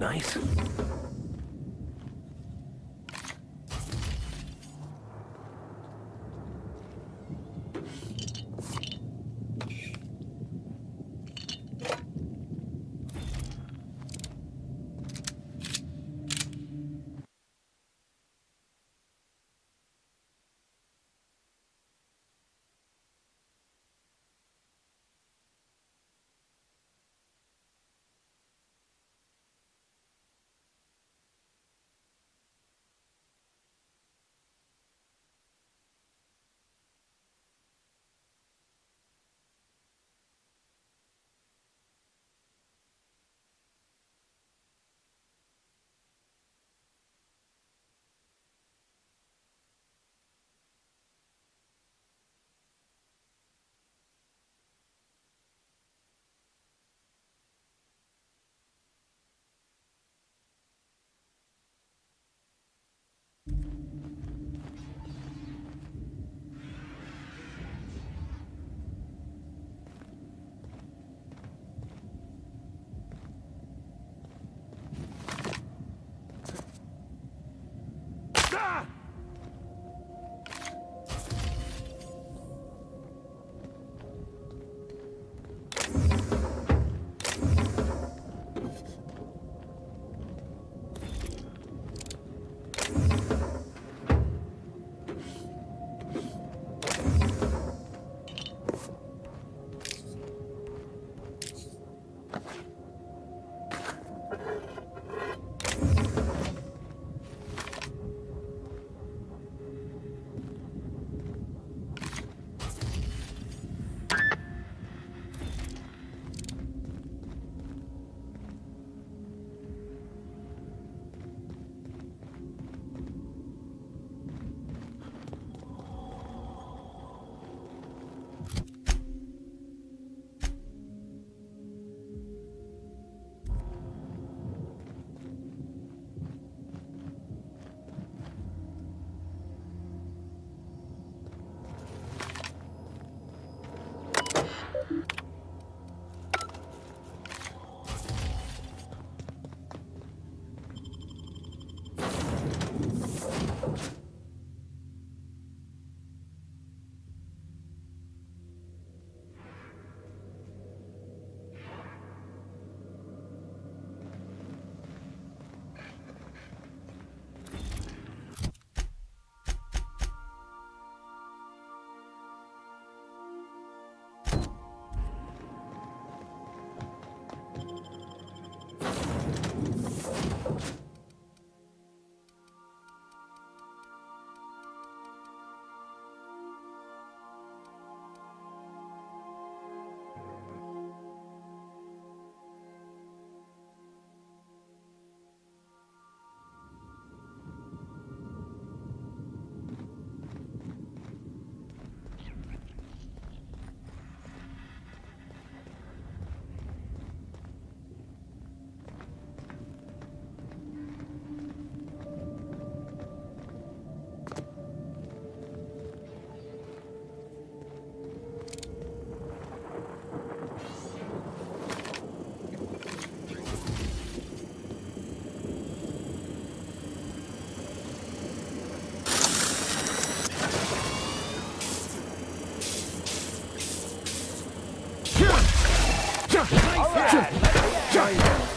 nice.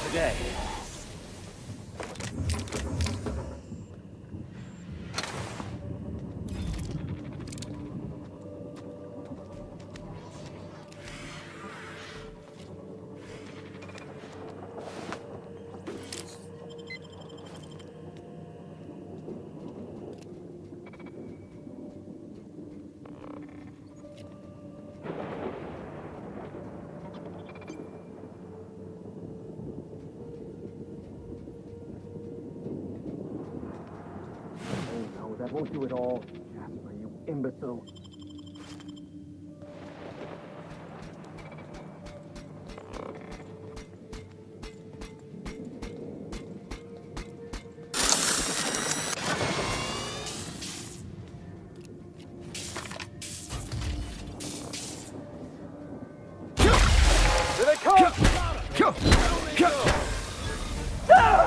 Today. That won't do it all. Jasper, you imbecile. Here they come! Ah!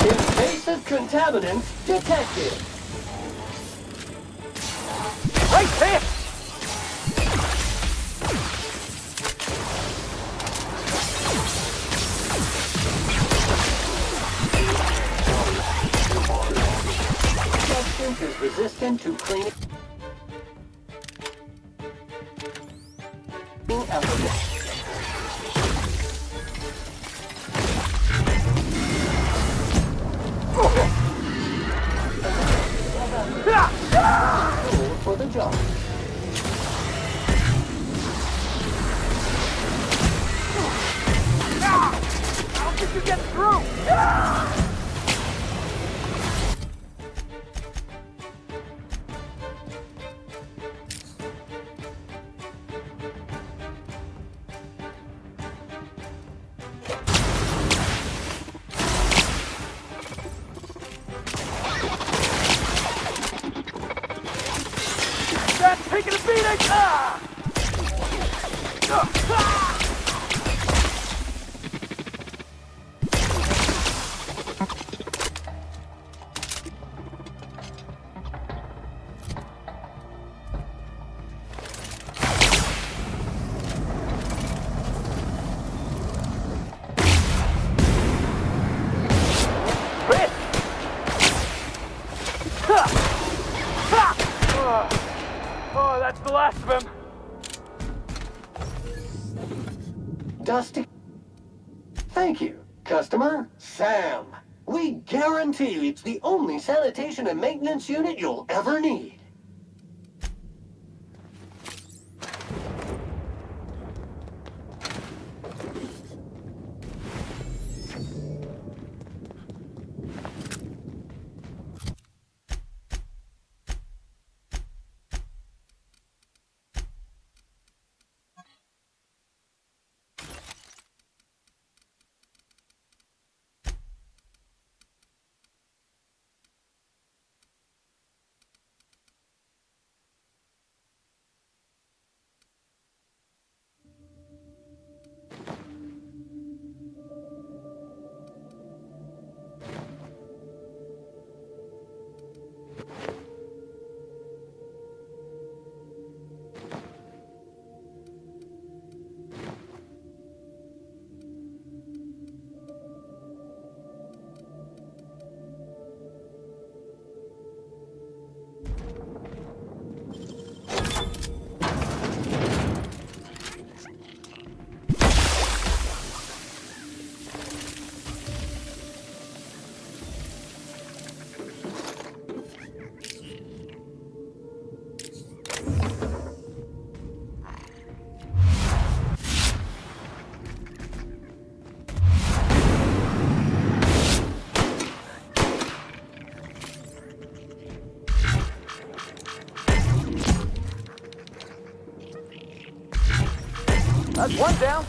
Invasive contaminants detected. Right there! Substance is resistant to cleaning efforts. For the job. How did you get through? That's taking a beating! Ah! Ah! Quit! Ha! Ha! Oh, that's the last of him. Dusty. Thank you, customer. Sam. We guarantee it's the only sanitation and maintenance unit you'll ever need. That's one down.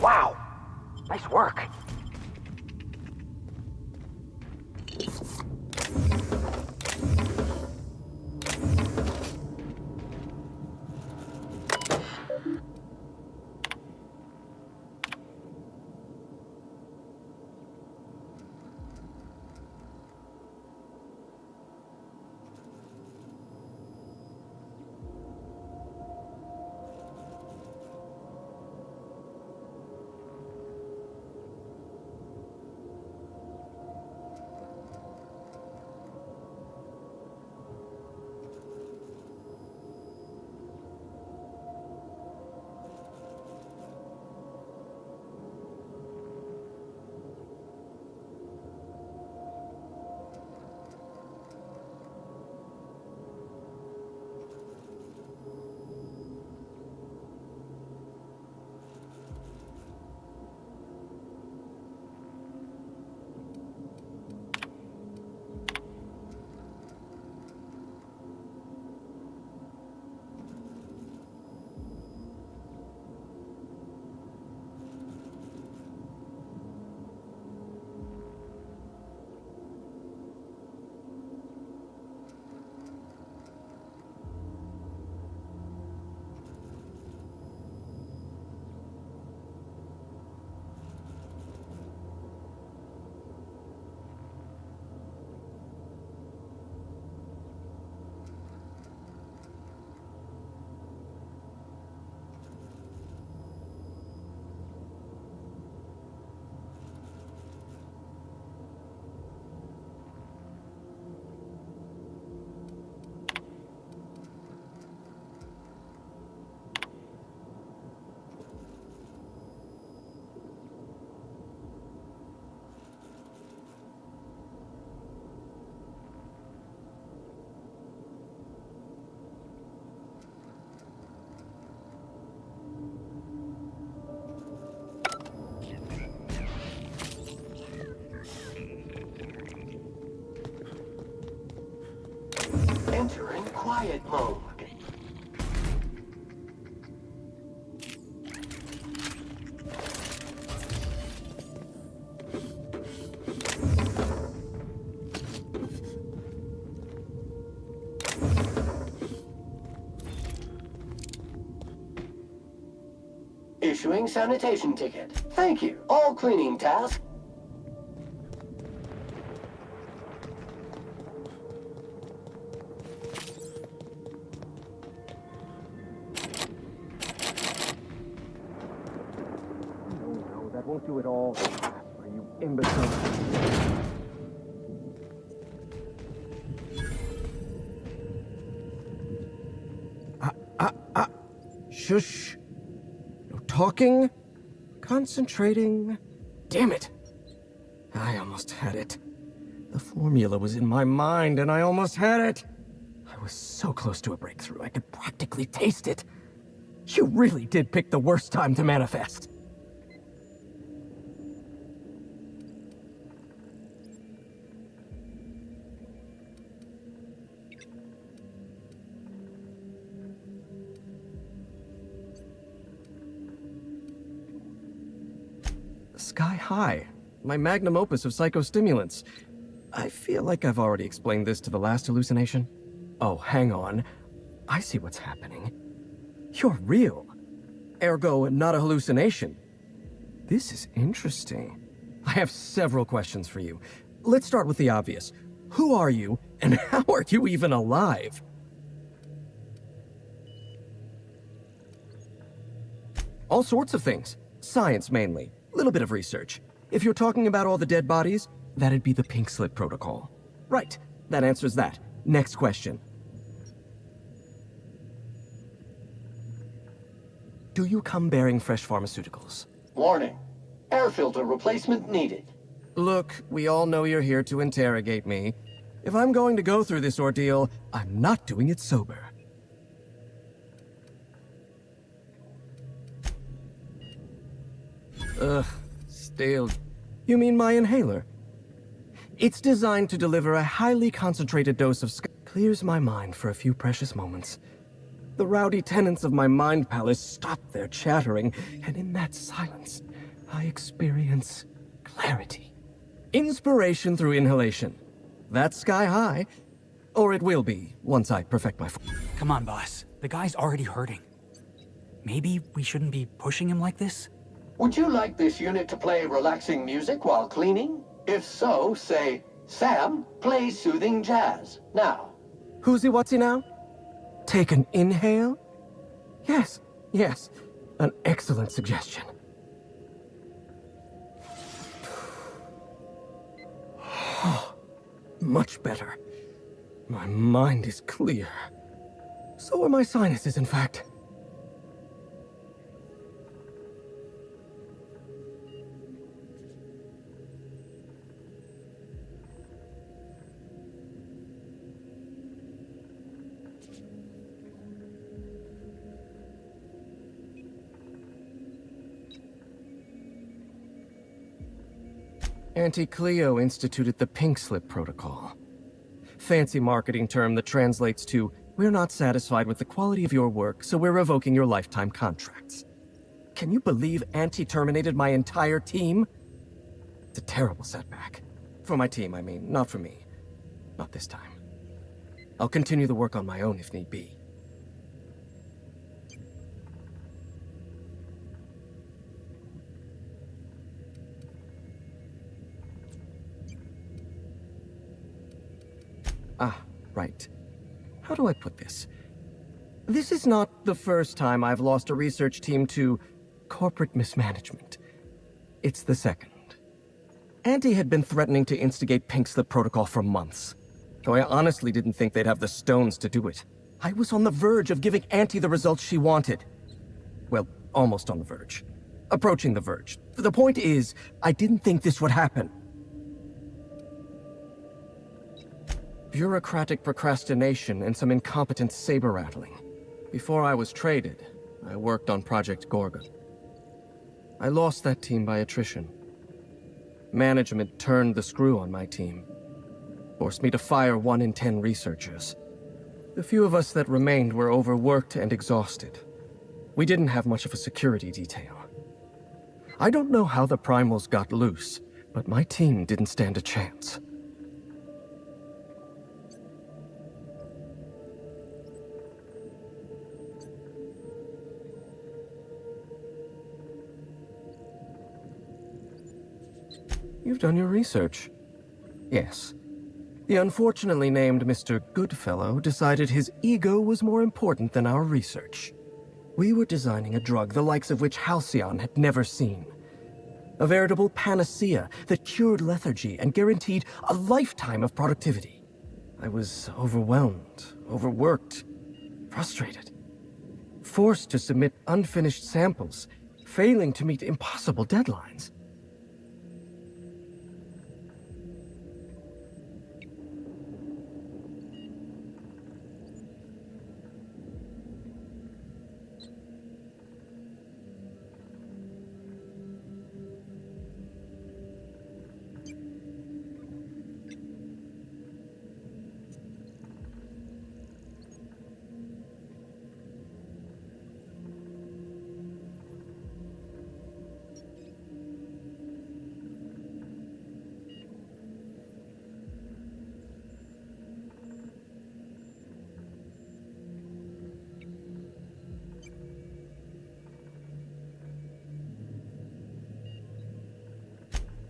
Wow! Nice work. Entering quiet mode. Issuing sanitation ticket. Thank you. All cleaning tasks. No, that won't do it all. Are you imbecile? Shush. No talking. Concentrating. Damn it. I almost had it. The formula was in my mind and I almost had it. I was so close to a breakthrough, I could practically taste it. You really did pick the worst time to manifest. Sky High, my magnum opus of psychostimulants. I feel like I've already explained this to the last hallucination. Oh, hang on. I see what's happening. You're real. Ergo, not a hallucination. This is interesting. I have several questions for you. Let's start with the obvious. Who are you, and how are you even alive? All sorts of things. Science, mainly. A little bit of research. If you're talking about all the dead bodies, that'd be the Pink Slip Protocol. Right. That answers that. Next question. Do you come bearing fresh pharmaceuticals? Warning. Air filter replacement needed. Look, we all know you're here to interrogate me. If I'm going to go through this ordeal, I'm not doing it sober. Ugh, stale. You mean my inhaler? It's designed to deliver a highly concentrated dose of clears my mind for a few precious moments. The rowdy tenants of my mind palace stop their chattering, and in that silence, I experience clarity. Inspiration through inhalation. That's Sky High. Or it will be, once I perfect my... Come on, boss. The guy's already hurting. Maybe we shouldn't be pushing him like this? Would you like this unit to play relaxing music while cleaning? If so, say, Sam, play soothing jazz. Now. Who's-y what's-y now? Take an inhale? Yes, yes. An excellent suggestion. Much better. My mind is clear. So are my sinuses, in fact. Auntie Cleo instituted the Pink Slip Protocol. Fancy marketing term that translates to, we're not satisfied with the quality of your work, so we're revoking your lifetime contracts. Can you believe Auntie terminated my entire team? It's a terrible setback. For my team, I mean, not for me. Not this time. I'll continue the work on my own if need be. Ah, right. How do I put this? This is not the first time I've lost a research team to corporate mismanagement. It's the second. Auntie had been threatening to instigate Pink Slip Protocol for months. Though I honestly didn't think they'd have the stones to do it. I was on the verge of giving Auntie the results she wanted. Well, almost on the verge. Approaching the verge. The point is, I didn't think this would happen. Bureaucratic procrastination and some incompetent saber-rattling. Before I was traded, I worked on Project Gorgon. I lost that team by attrition. Management turned the screw on my team. Forced me to fire 1 in 10 researchers. The few of us that remained were overworked and exhausted. We didn't have much of a security detail. I don't know how the primals got loose, but my team didn't stand a chance. You've done your research. Yes. The unfortunately named Mr. Goodfellow decided his ego was more important than our research. We were designing a drug the likes of which Halcyon had never seen. A veritable panacea that cured lethargy and guaranteed a lifetime of productivity. I was overwhelmed, overworked, frustrated. Forced to submit unfinished samples, failing to meet impossible deadlines.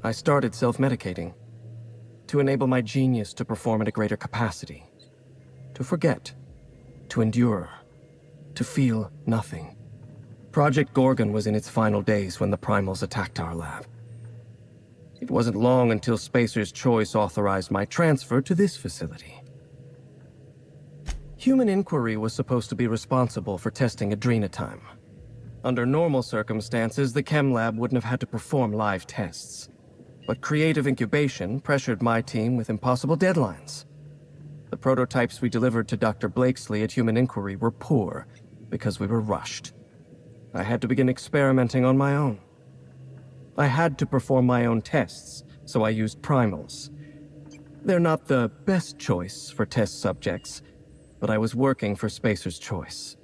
I started self-medicating to enable my genius to perform at a greater capacity, to forget, to endure, to feel nothing. Project Gorgon was in its final days when the Primals attacked our lab. It wasn't long until Spacer's Choice authorized my transfer to this facility. Human Inquiry was supposed to be responsible for testing Adrenatime. Under normal circumstances, the chem lab wouldn't have had to perform live tests. But creative incubation pressured my team with impossible deadlines. The prototypes we delivered to Dr. Blakesley at Human Inquiry were poor because we were rushed. I had to begin experimenting on my own. I had to perform my own tests, so I used primals. They're not the best choice for test subjects, but I was working for Spacer's Choice.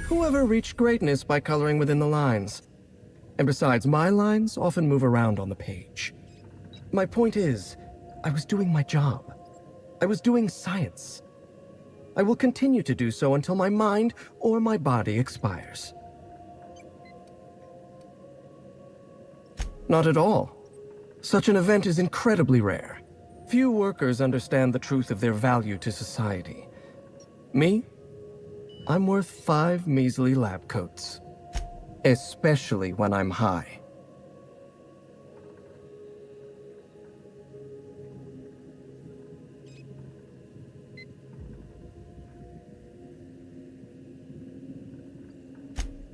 Whoever reached greatness by coloring within the lines. And besides, my lines often move around on the page. My point is, I was doing my job. I was doing science. I will continue to do so until my mind or my body expires. Not at all. Such an event is incredibly rare. Few workers understand the truth of their value to society. Me? I'm worth 5 measly lab coats. Especially when I'm high.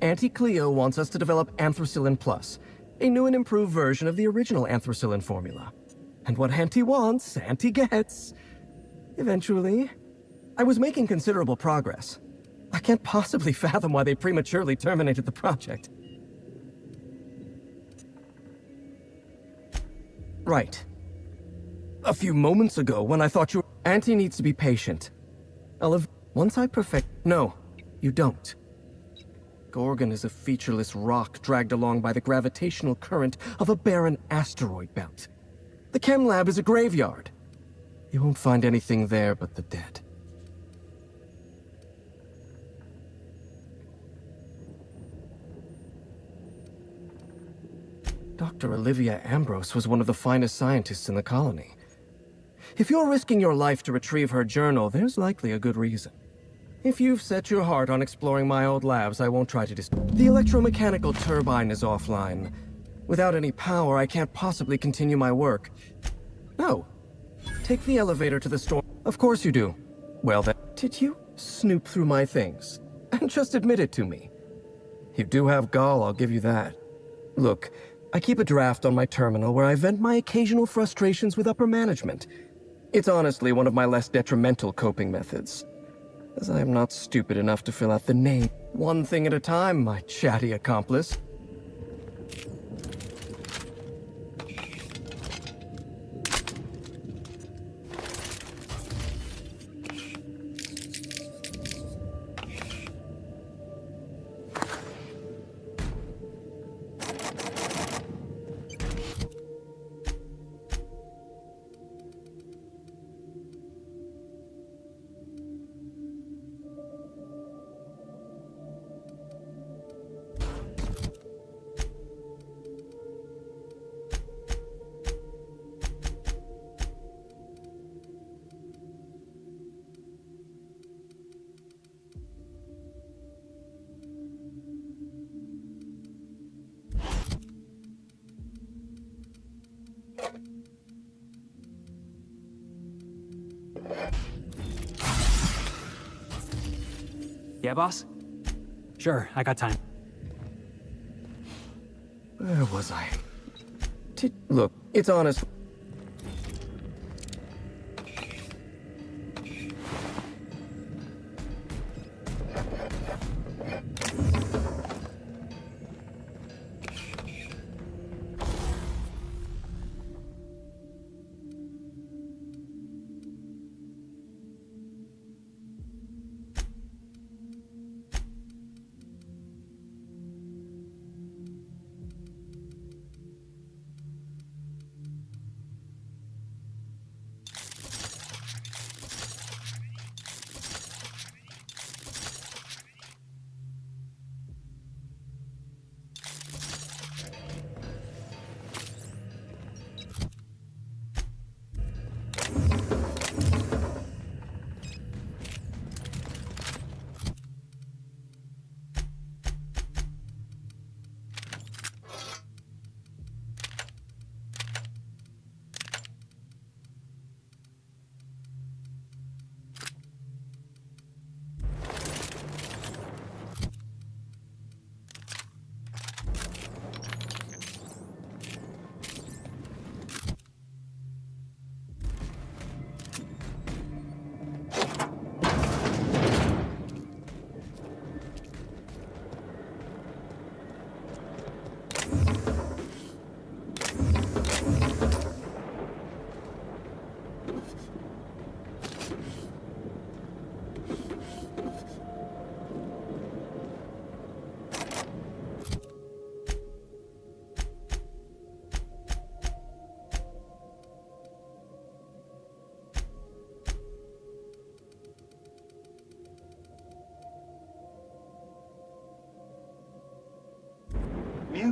Auntie Cleo wants us to develop Anthracillin Plus, a new and improved version of the original Anthracillin formula. And what Auntie wants, Auntie gets. Eventually. I was making considerable progress. I can't possibly fathom why they prematurely terminated the project. Right. A few moments ago, when I thought you... Auntie needs to be patient. Once I perfect... No, you don't. Gorgon is a featureless rock dragged along by the gravitational current of a barren asteroid belt. The chem lab is a graveyard. You won't find anything there but the dead. Dr. Olivia Ambrose was one of the finest scientists in the colony. If you're risking your life to retrieve her journal, there's likely a good reason. If you've set your heart on exploring my old labs, I won't try to The electromechanical turbine is offline. Without any power, I can't possibly continue my work. No. Take the elevator to the store. Of course you do. Well then, did you snoop through my things? And just admit it to me. You do have gall, I'll give you that. Look, I keep a draft on my terminal where I vent my occasional frustrations with upper management. It's honestly one of my less detrimental coping methods, as I am not stupid enough to fill out the name. One thing at a time, my chatty accomplice. Yeah, boss? Sure, I got time. Where was I? Look, it's honest.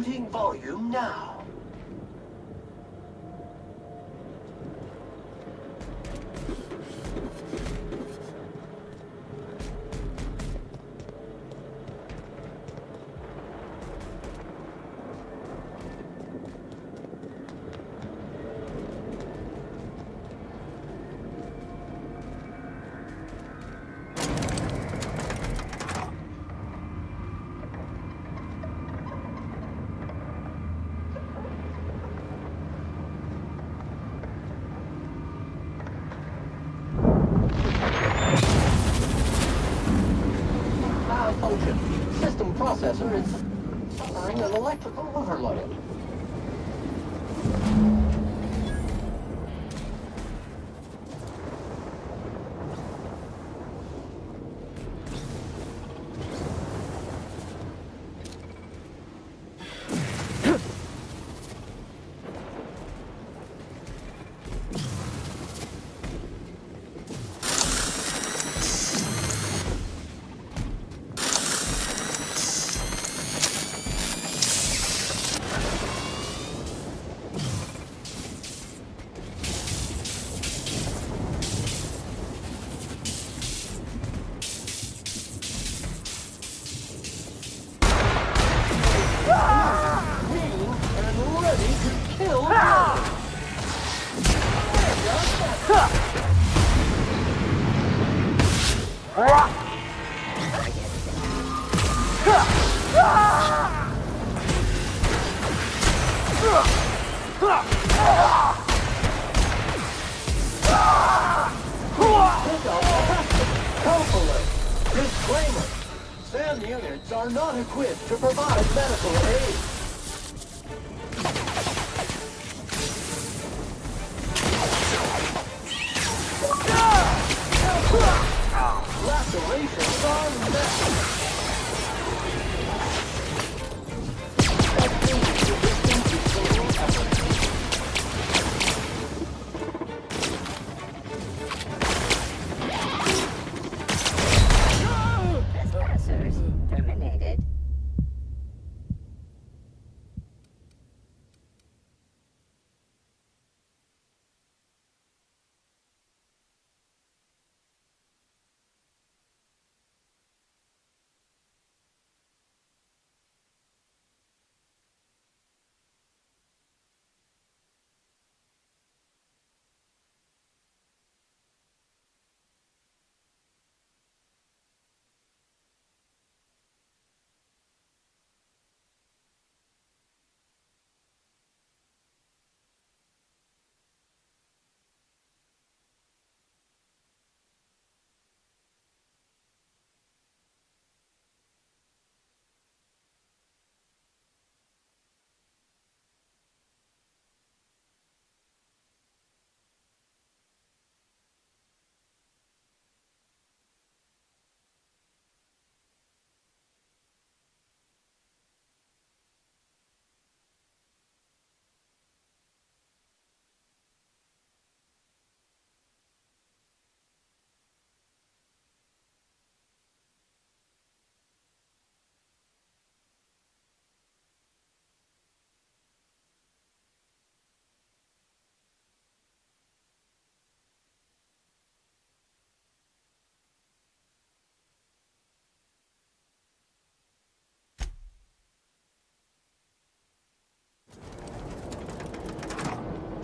Computing volume now. Malfunction. System processor is suffering an electrical overload. And ready to kill you. Disclaimer. SAM units are not equipped to provide medical aid. Lacerations are necessary. Trespassers terminated.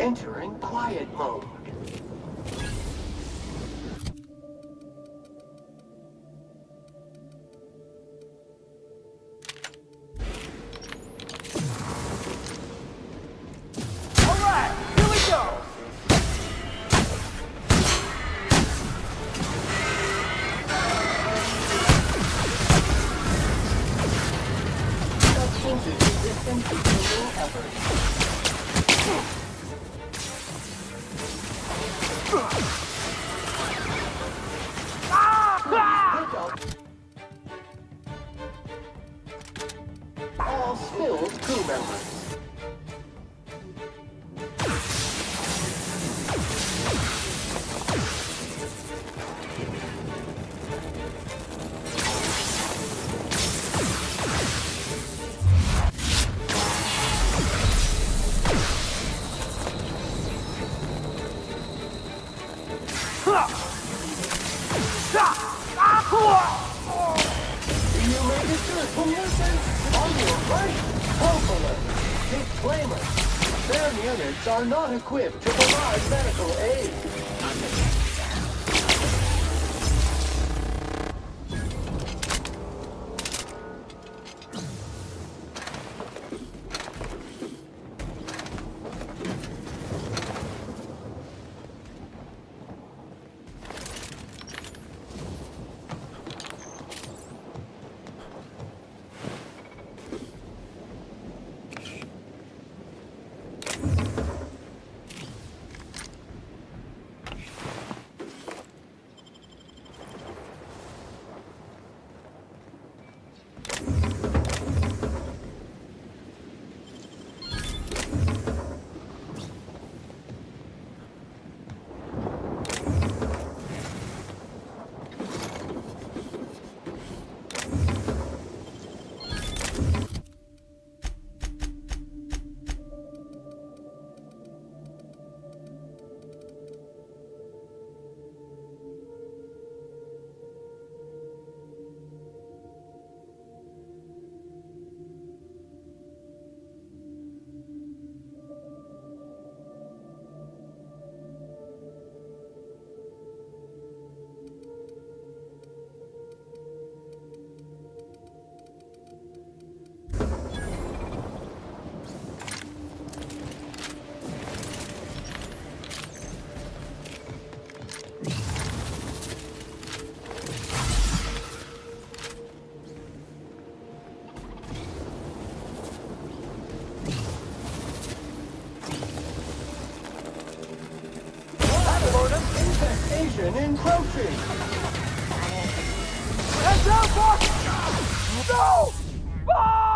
Entering quiet mode. All right, here we go. Substances resistant to killing efforts. All skilled crew members. register pollution on your right. Health alert. Disclaimer. SAM units are not equipped to provide medical aid. Infestation encroaching. Hands out, boss! No! Boss!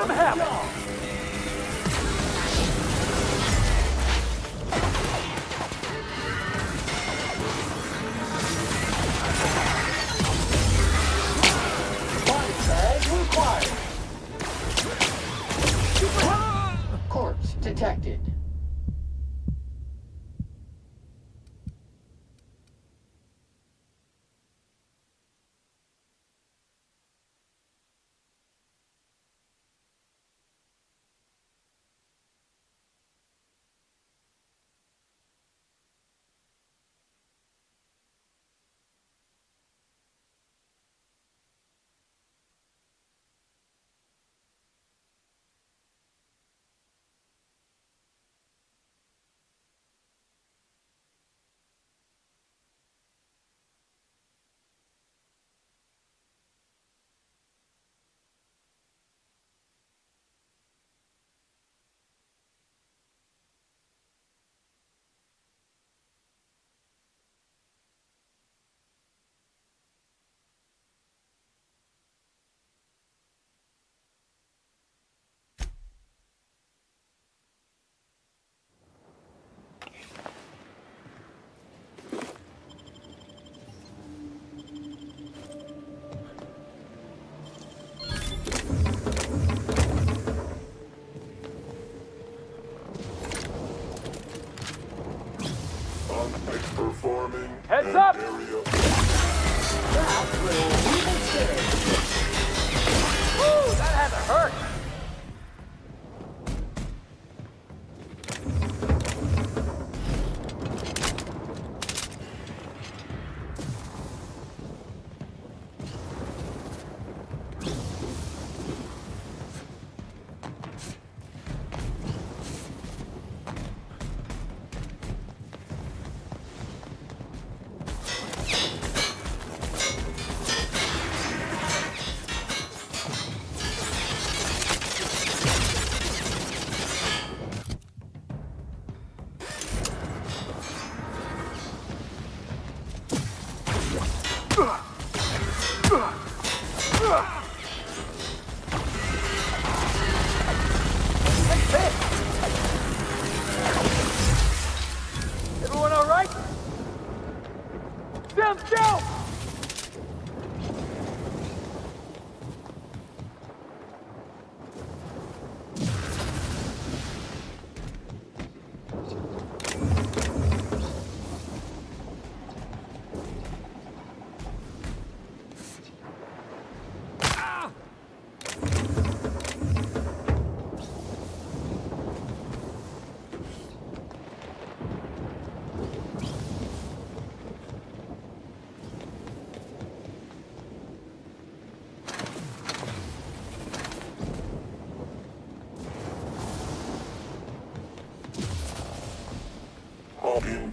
them have it! Body bag required. Corpse detected. Performing Heads up! area. Woo, that had to hurt! Everyone all right? Sam, go!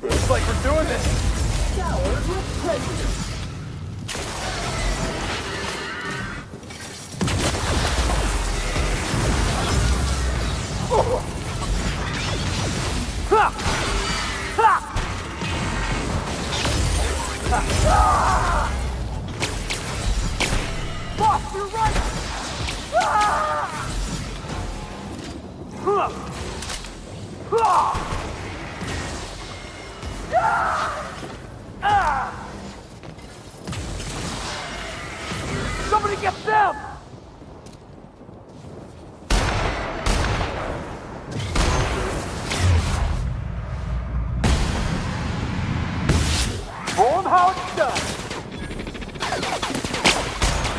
Looks like we're doing this. Showered with prejudice. Ha! Ha! Boss, you're right! Huh! Huh! Somebody get them! Show 'em how it's done!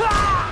Ah!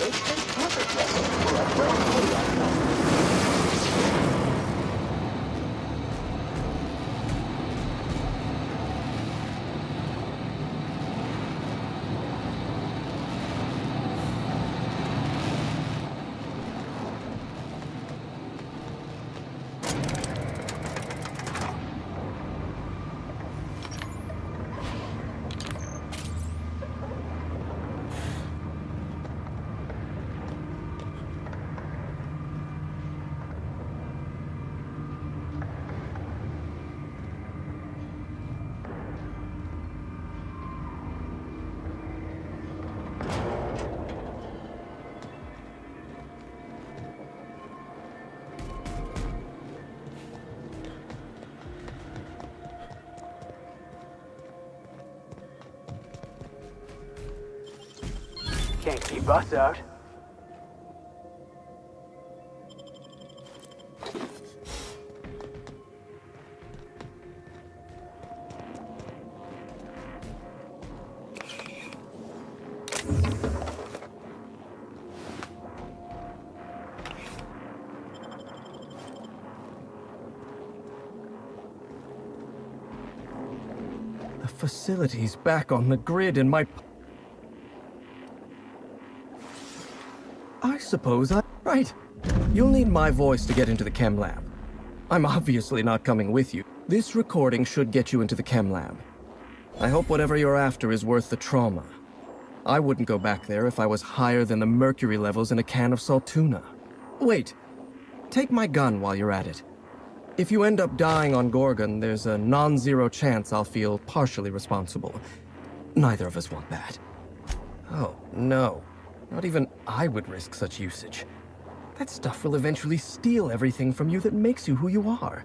makes this perfect recipe for a well-made outcome. Can't keep us out. The facility's back on the grid and my... I suppose I... Right. You'll need my voice to get into the chem lab. I'm obviously not coming with you. This recording should get you into the chem lab. I hope whatever you're after is worth the trauma. I wouldn't go back there if I was higher than the mercury levels in a can of salt tuna. Wait. Take my gun while you're at it. If you end up dying on Gorgon, there's a non-zero chance I'll feel partially responsible. Neither of us want that. Oh, no. Not even I would risk such usage. That stuff will eventually steal everything from you that makes you who you are.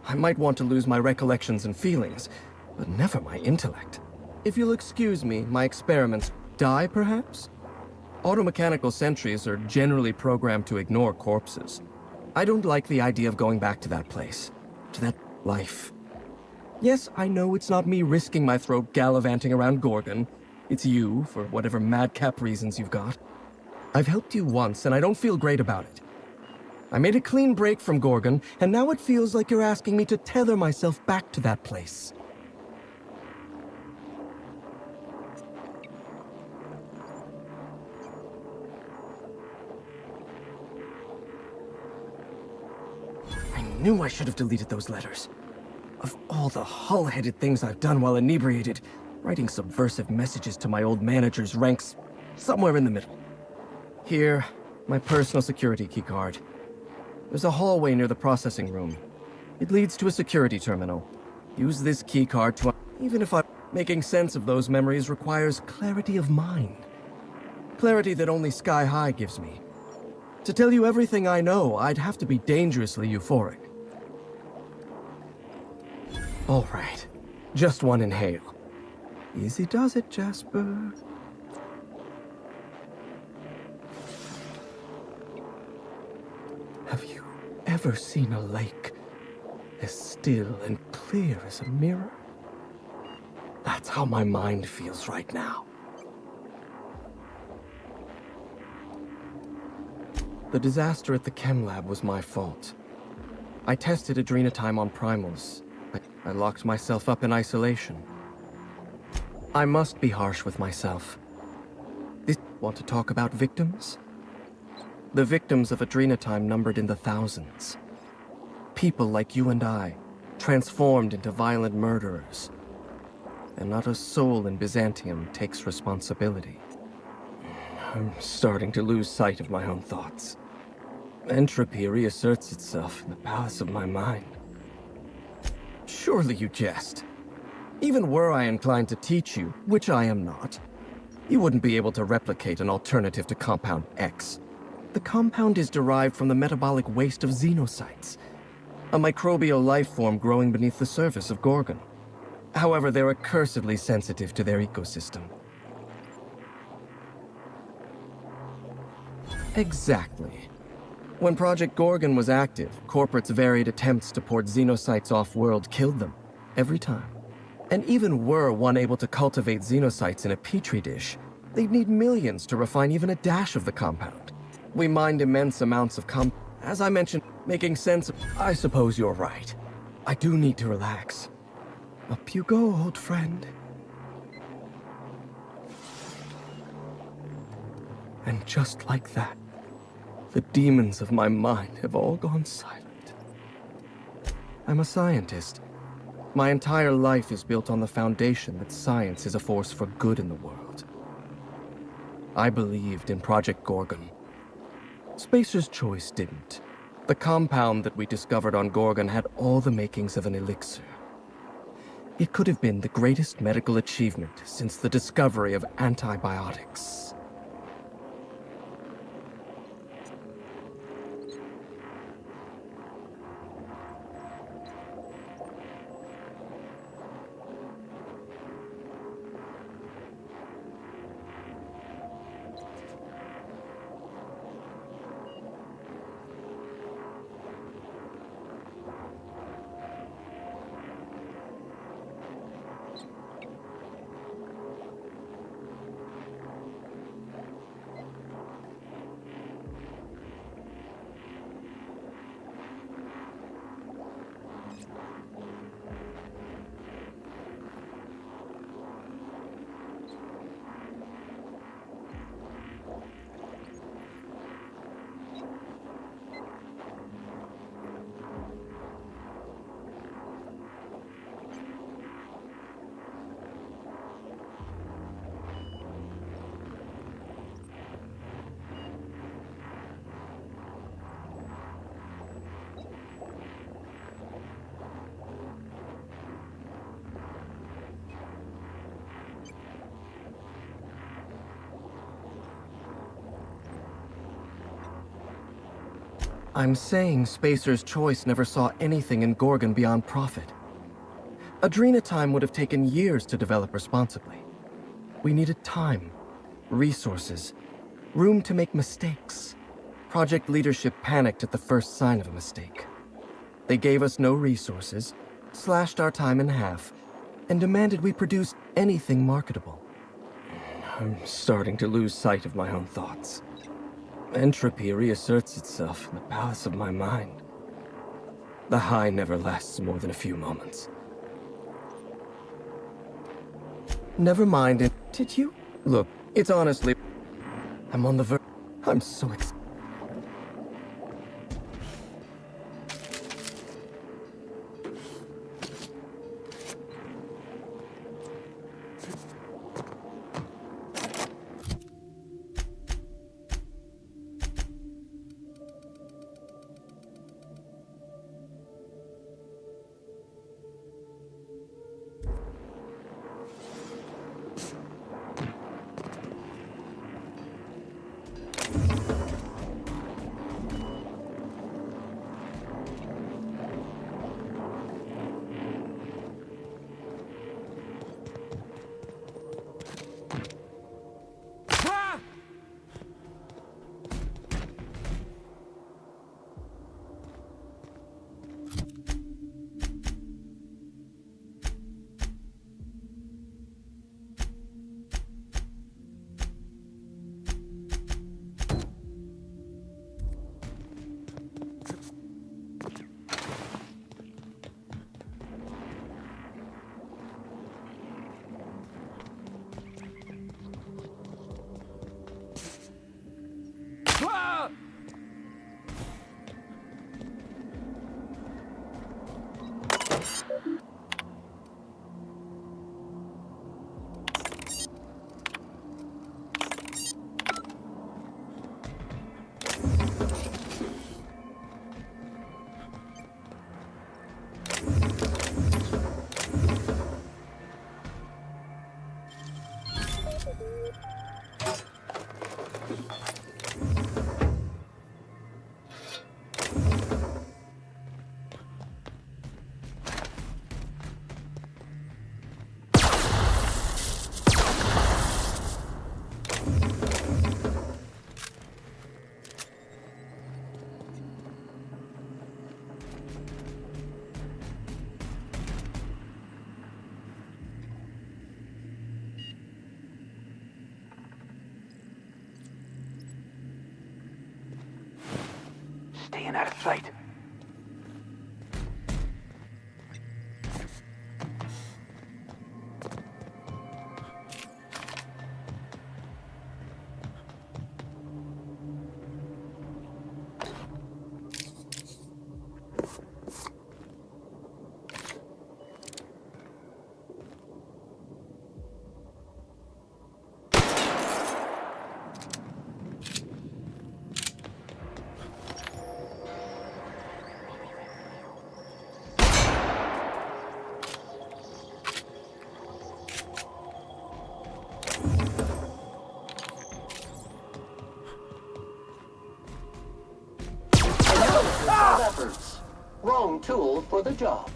I might want to lose my recollections and feelings, but never my intellect. If you'll excuse me, my experiments die, perhaps? Automechanical sentries are generally programmed to ignore corpses. I don't like the idea of going back to that place, to that life. Yes, I know it's not me risking my throat gallivanting around Gorgon. It's you, for whatever madcap reasons you've got. I've helped you once, and I don't feel great about it. I made a clean break from Gorgon, and now it feels like you're asking me to tether myself back to that place. I knew I should have deleted those letters. Of all the hull-headed things I've done while inebriated, writing subversive messages to my old manager's ranks somewhere in the middle. Here, my personal security keycard. There's a hallway near the processing room. It leads to a security terminal. Use this keycard to... Even if making sense of those memories requires clarity of mind. Clarity that only Sky High gives me. To tell you everything I know, I'd have to be dangerously euphoric. All right. Just one inhale. Easy does it, Jasper. Have you ever seen a lake as still and clear as a mirror? That's how my mind feels right now. The disaster at the chem lab was my fault. I tested adrenotime on primals. I locked myself up in isolation. I must be harsh with myself. Want to talk about victims? The victims of adrenotime numbered in the thousands. People like you and I, transformed into violent murderers. And not a soul in Byzantium takes responsibility. I'm starting to lose sight of my own thoughts. Entropy reasserts itself in the palace of my mind. Surely you jest. Even were I inclined to teach you, which I am not, you wouldn't be able to replicate an alternative to Compound X. The compound is derived from the metabolic waste of xenocytes, a microbial life form growing beneath the surface of Gorgon. However, they're accursedly sensitive to their ecosystem. Exactly. When Project Gorgon was active, corporates' varied attempts to port xenocytes off-world killed them, every time. And even were one able to cultivate xenocytes in a petri dish, They'd need millions to refine even a dash of the compound. We mined immense amounts of As I mentioned, making sense. I suppose you're right. I do need to relax. Up you go, old friend. And just like that, the demons of my mind have all gone silent. I'm a scientist. My entire life is built on the foundation that science is a force for good in the world. I believed in Project Gorgon. Spacer's Choice didn't. The compound that we discovered on Gorgon had all the makings of an elixir. It could have been the greatest medical achievement since the discovery of antibiotics. I'm saying Spacer's Choice never saw anything in Gorgon beyond profit. Adrenatime would have taken years to develop responsibly. We needed time, resources, room to make mistakes. Project leadership panicked at the first sign of a mistake. They gave us no resources, slashed our time in half, and demanded we produce anything marketable. I'm starting to lose sight of my own thoughts. Entropy reasserts itself in the palace of my mind. The high never lasts more than a few moments. Never mind it. Did you? Look, it's honestly... I'm on the verge... I'm so excited. staying out of sight. Efforts. Wrong tool for the job.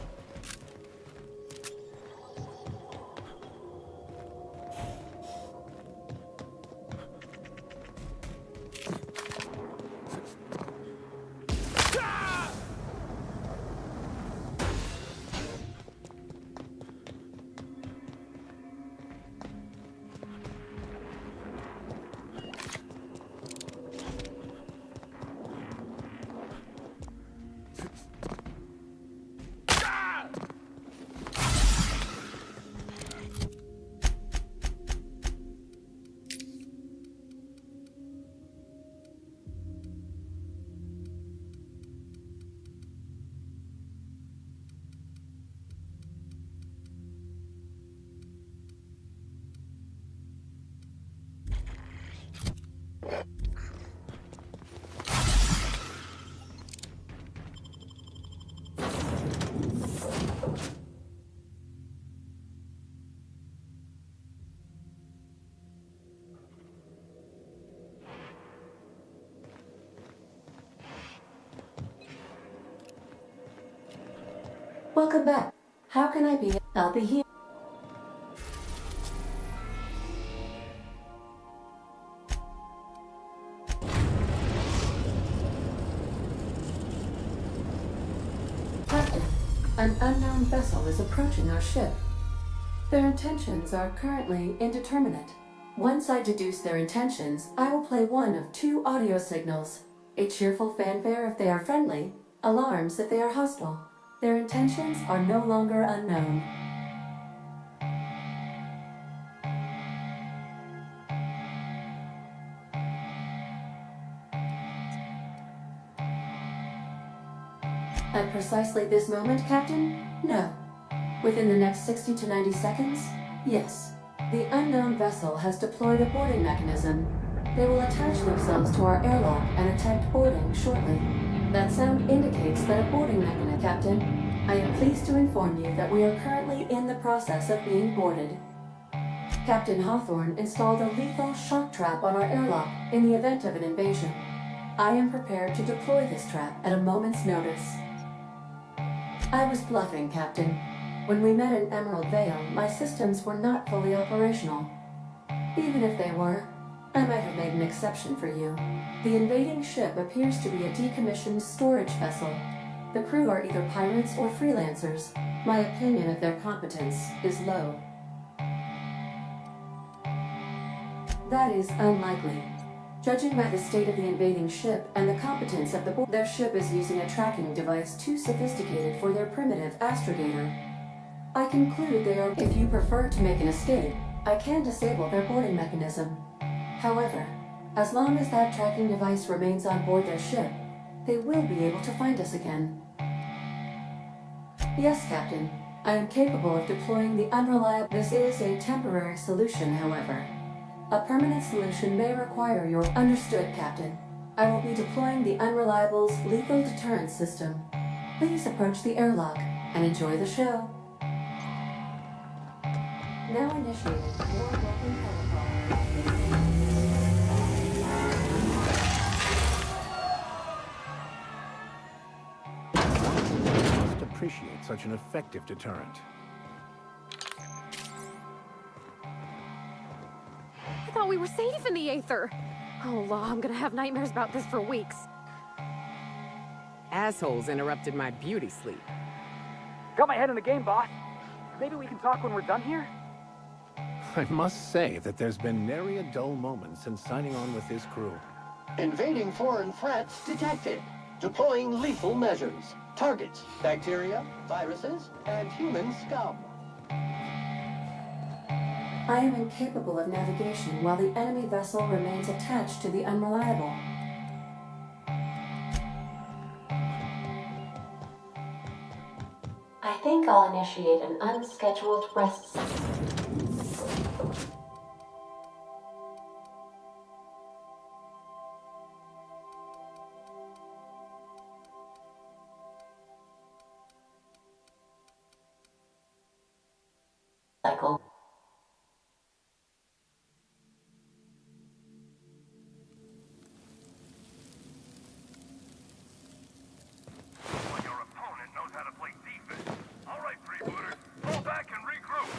Welcome back. How can I be? I'll be here. Captain, an unknown vessel is approaching our ship. Their intentions are currently indeterminate. Once I deduce their intentions, I will play one of two audio signals. A cheerful fanfare if they are friendly, alarms if they are hostile. Their intentions are no longer unknown. At precisely this moment, Captain? No. Within the next 60 to 90 seconds? Yes. The unknown vessel has deployed a boarding mechanism. They will attach themselves to our airlock and attempt boarding shortly. That sound indicates that a boarding mechanism, Captain. I am pleased to inform you that we are currently in the process of being boarded. Captain Hawthorne installed a lethal shock trap on our airlock in the event of an invasion. I am prepared to deploy this trap at a moment's notice. I was bluffing, Captain. When we met in Emerald Vale, my systems were not fully operational. Even if they were, I might have made an exception for you. The invading ship appears to be a decommissioned storage vessel. The crew are either pirates or freelancers. My opinion of their competence is low. That is unlikely. Judging by the state of the invading ship and the competence of their ship is using a tracking device too sophisticated for their primitive astrogator. I conclude they are. If you prefer to make an escape, I can disable their boarding mechanism. However, as long as that tracking device remains on board their ship, they will be able to find us again. Yes, Captain. I am capable of deploying the unreliable. This is a temporary solution, however. A permanent solution may require your. Understood, Captain. I will be deploying the Unreliable's lethal deterrence system. Please approach the airlock and enjoy the show. Now initiated. More welcome protocol. Must appreciate such an effective deterrent. I thought we were safe in the Aether. Oh, law, I'm gonna have nightmares about this for weeks. Assholes interrupted my beauty sleep. Got my head in the game, boss. Maybe we can talk when we're done here? I must say that there's been nary a dull moment since signing on with this crew. Invading foreign threats detected. Deploying lethal measures. Targets: bacteria, viruses, and human scum. I am incapable of navigation while the enemy vessel remains attached to the Unreliable. I think I'll initiate an unscheduled rest cycle. Your opponent knows how to play defense. All right, freebooters, fall back and regroup.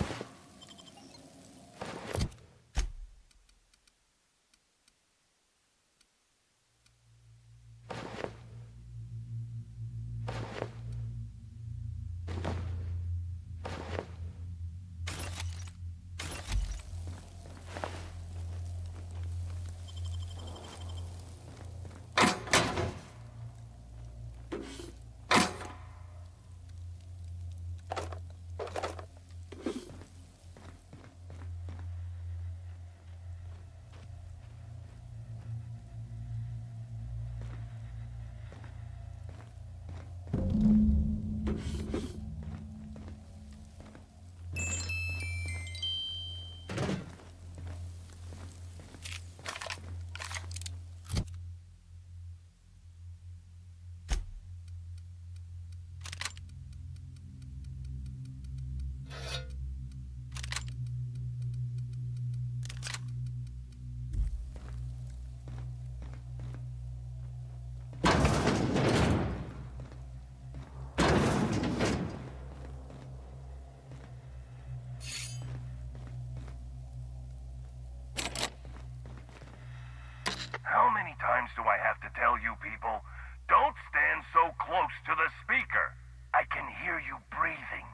How many times do I have to tell you people, don't stand so close to the speaker? I can hear you breathing.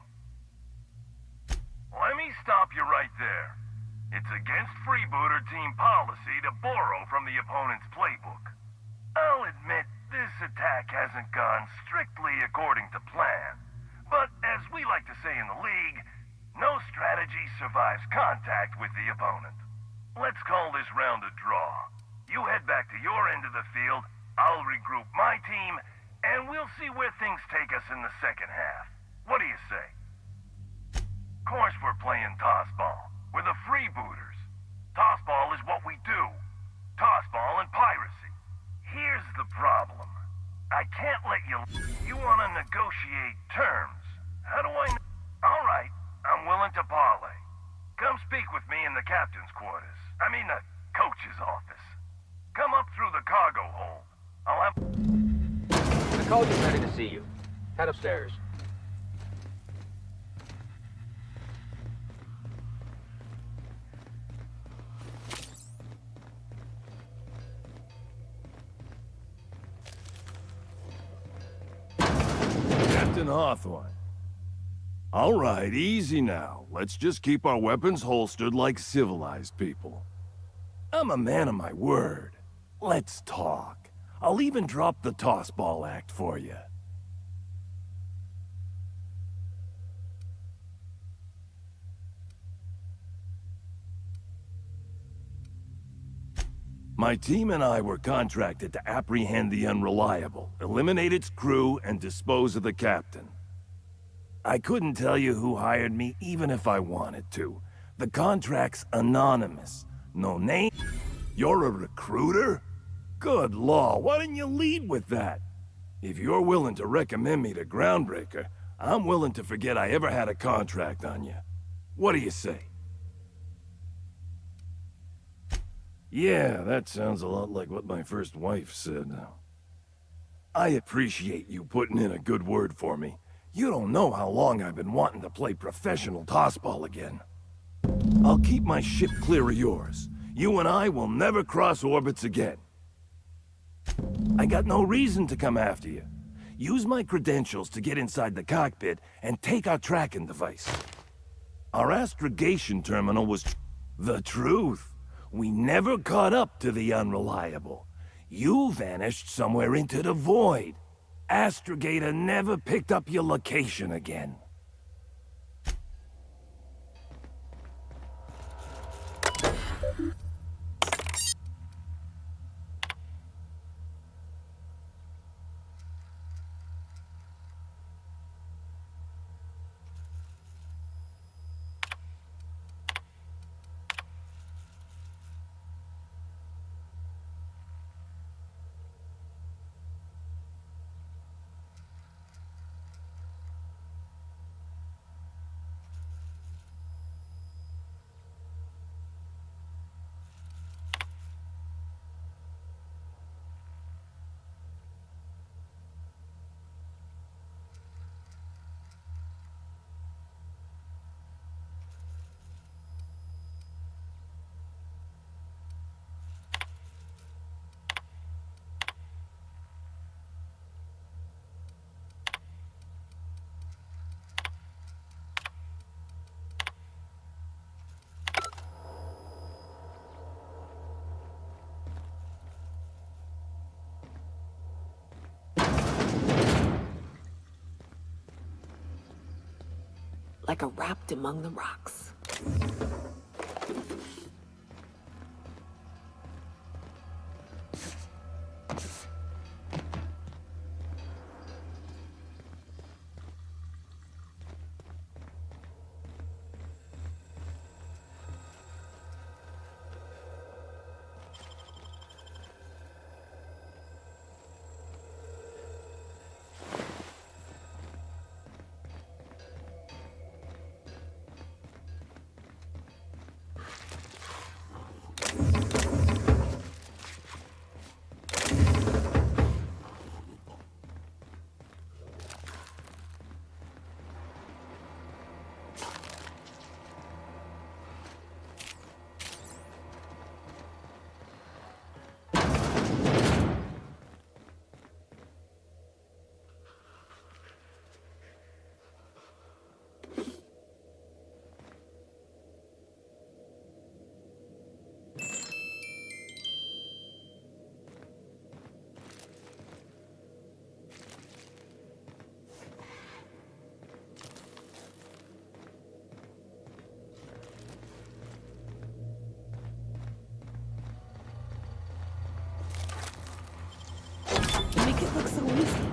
Let me stop you right there. It's against freebooter team policy to borrow from the opponent's playbook. I'll admit this attack hasn't gone strictly according to plan. But as we like to say in the league, no strategy survives contact with the opponent. Let's call this round a draw. You head back to your end of the field, I'll regroup my team, and we'll see where things take us in the second half. What do you say? Of course we're playing toss ball. We're the freebooters. Toss ball is what we do. Toss ball and piracy. Here's the problem. I can't let you... You want to negotiate terms. How do I... All right, I'm willing to parlay. Come speak with me in the captain's quarters. I mean the coach's office. Come up through the cargo hold. I'll have... The coach is ready to see you. Head upstairs. Captain Hawthorne. All right, easy now. Let's just keep our weapons holstered like civilized people. I'm a man of my word. Let's talk. I'll even drop the toss ball act for you. My team and I were contracted to apprehend the Unreliable, eliminate its crew, and dispose of the captain. I couldn't tell you who hired me even if I wanted to. The contract's anonymous. No name. You're a recruiter? Good law, why didn't you lead with that? If you're willing to recommend me to Groundbreaker, I'm willing to forget I ever had a contract on you. What do you say? Yeah, that sounds a lot like what my first wife said. I appreciate you putting in a good word for me. You don't know how long I've been wanting to play professional tossball again. I'll keep my ship clear of yours. You and I will never cross orbits again. I got no reason to come after you. Use my credentials to get inside the cockpit and take our tracking device. Our astrogation terminal was the truth. We never caught up to the Unreliable. You vanished somewhere into the void. Astrogator never picked up your location again. Like a wrapped among the rocks. You make it look so easy.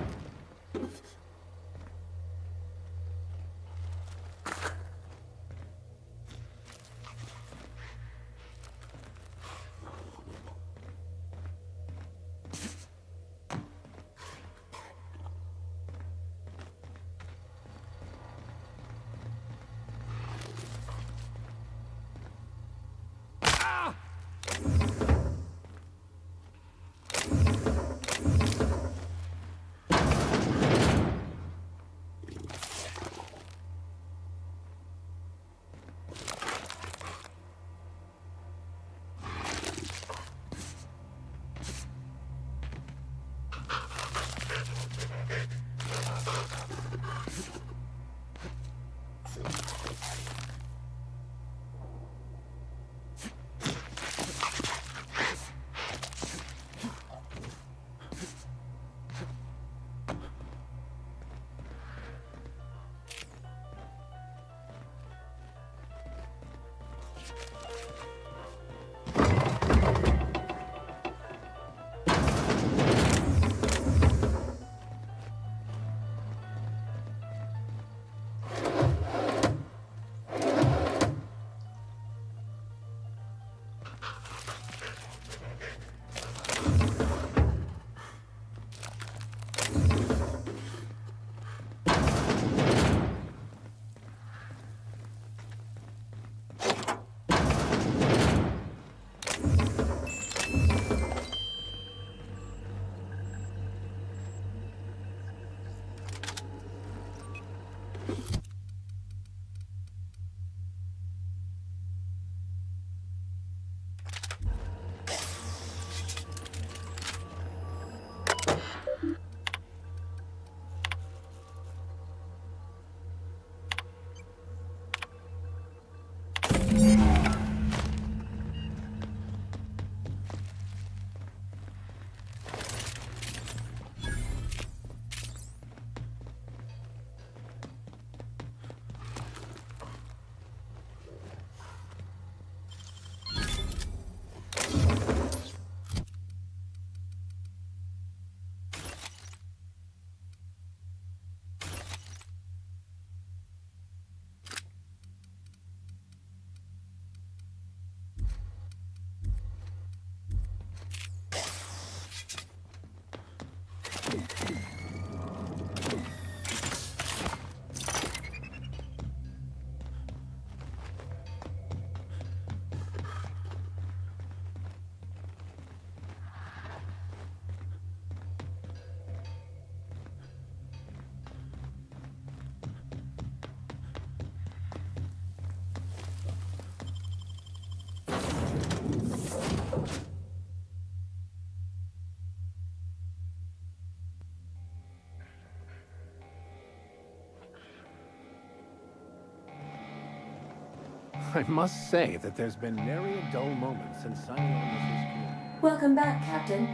I must say that there's been nary a dull moment since signing on with this crew. Welcome back, Captain.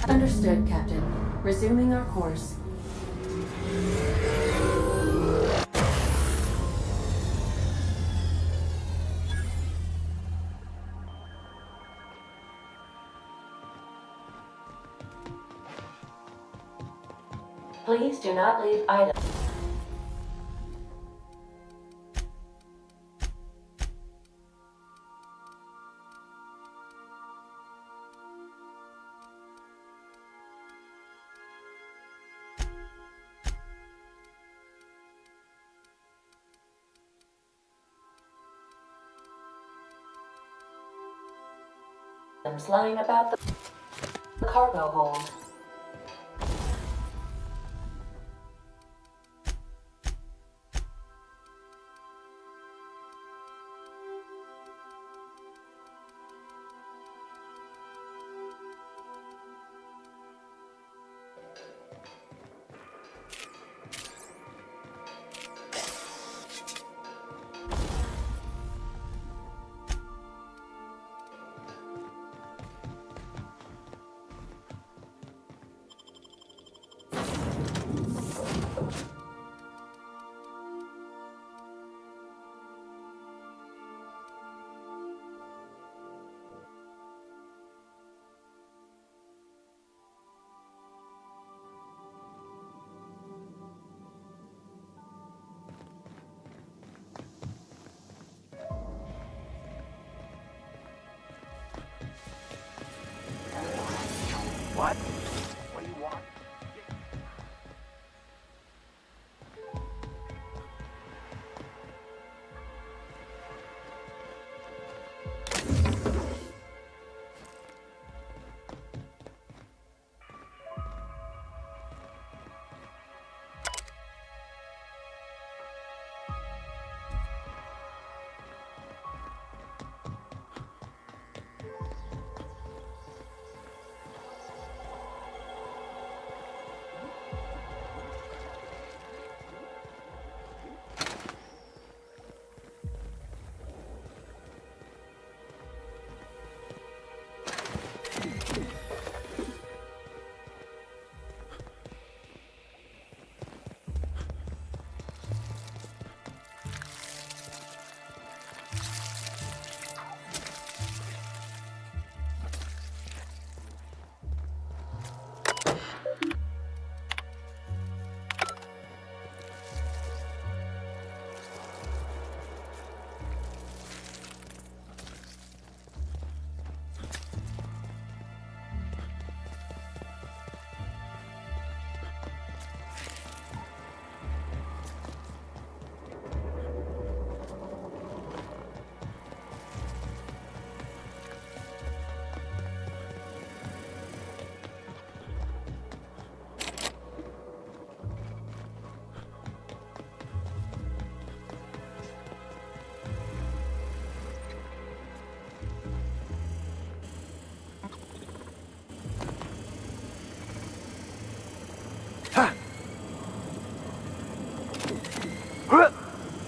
Understood, Captain. Resuming our course. Please do not leave items. Lying about the cargo hold. What? What do you want?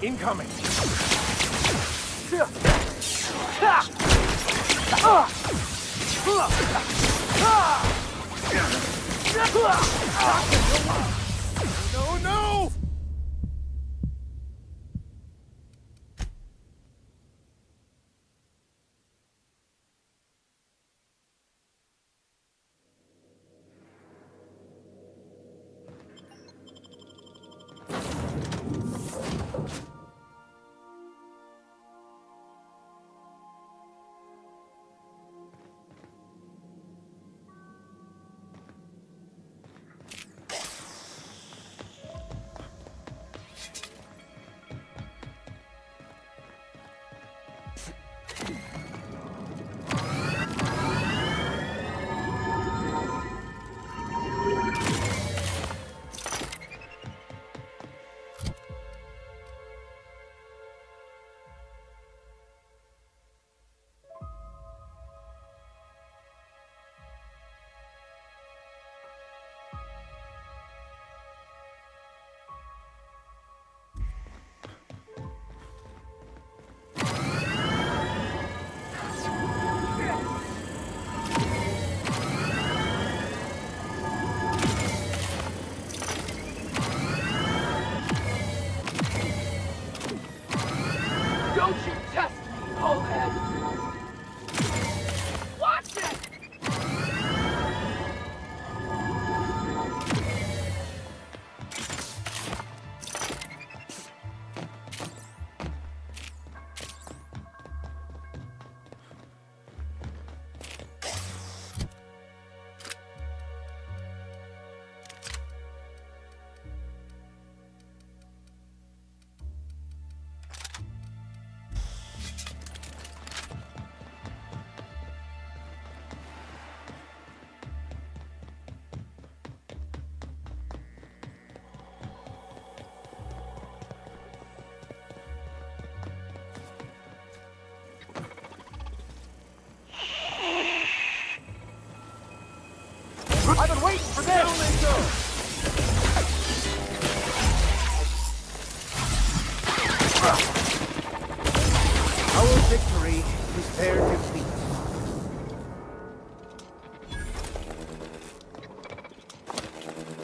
Incoming! No, no!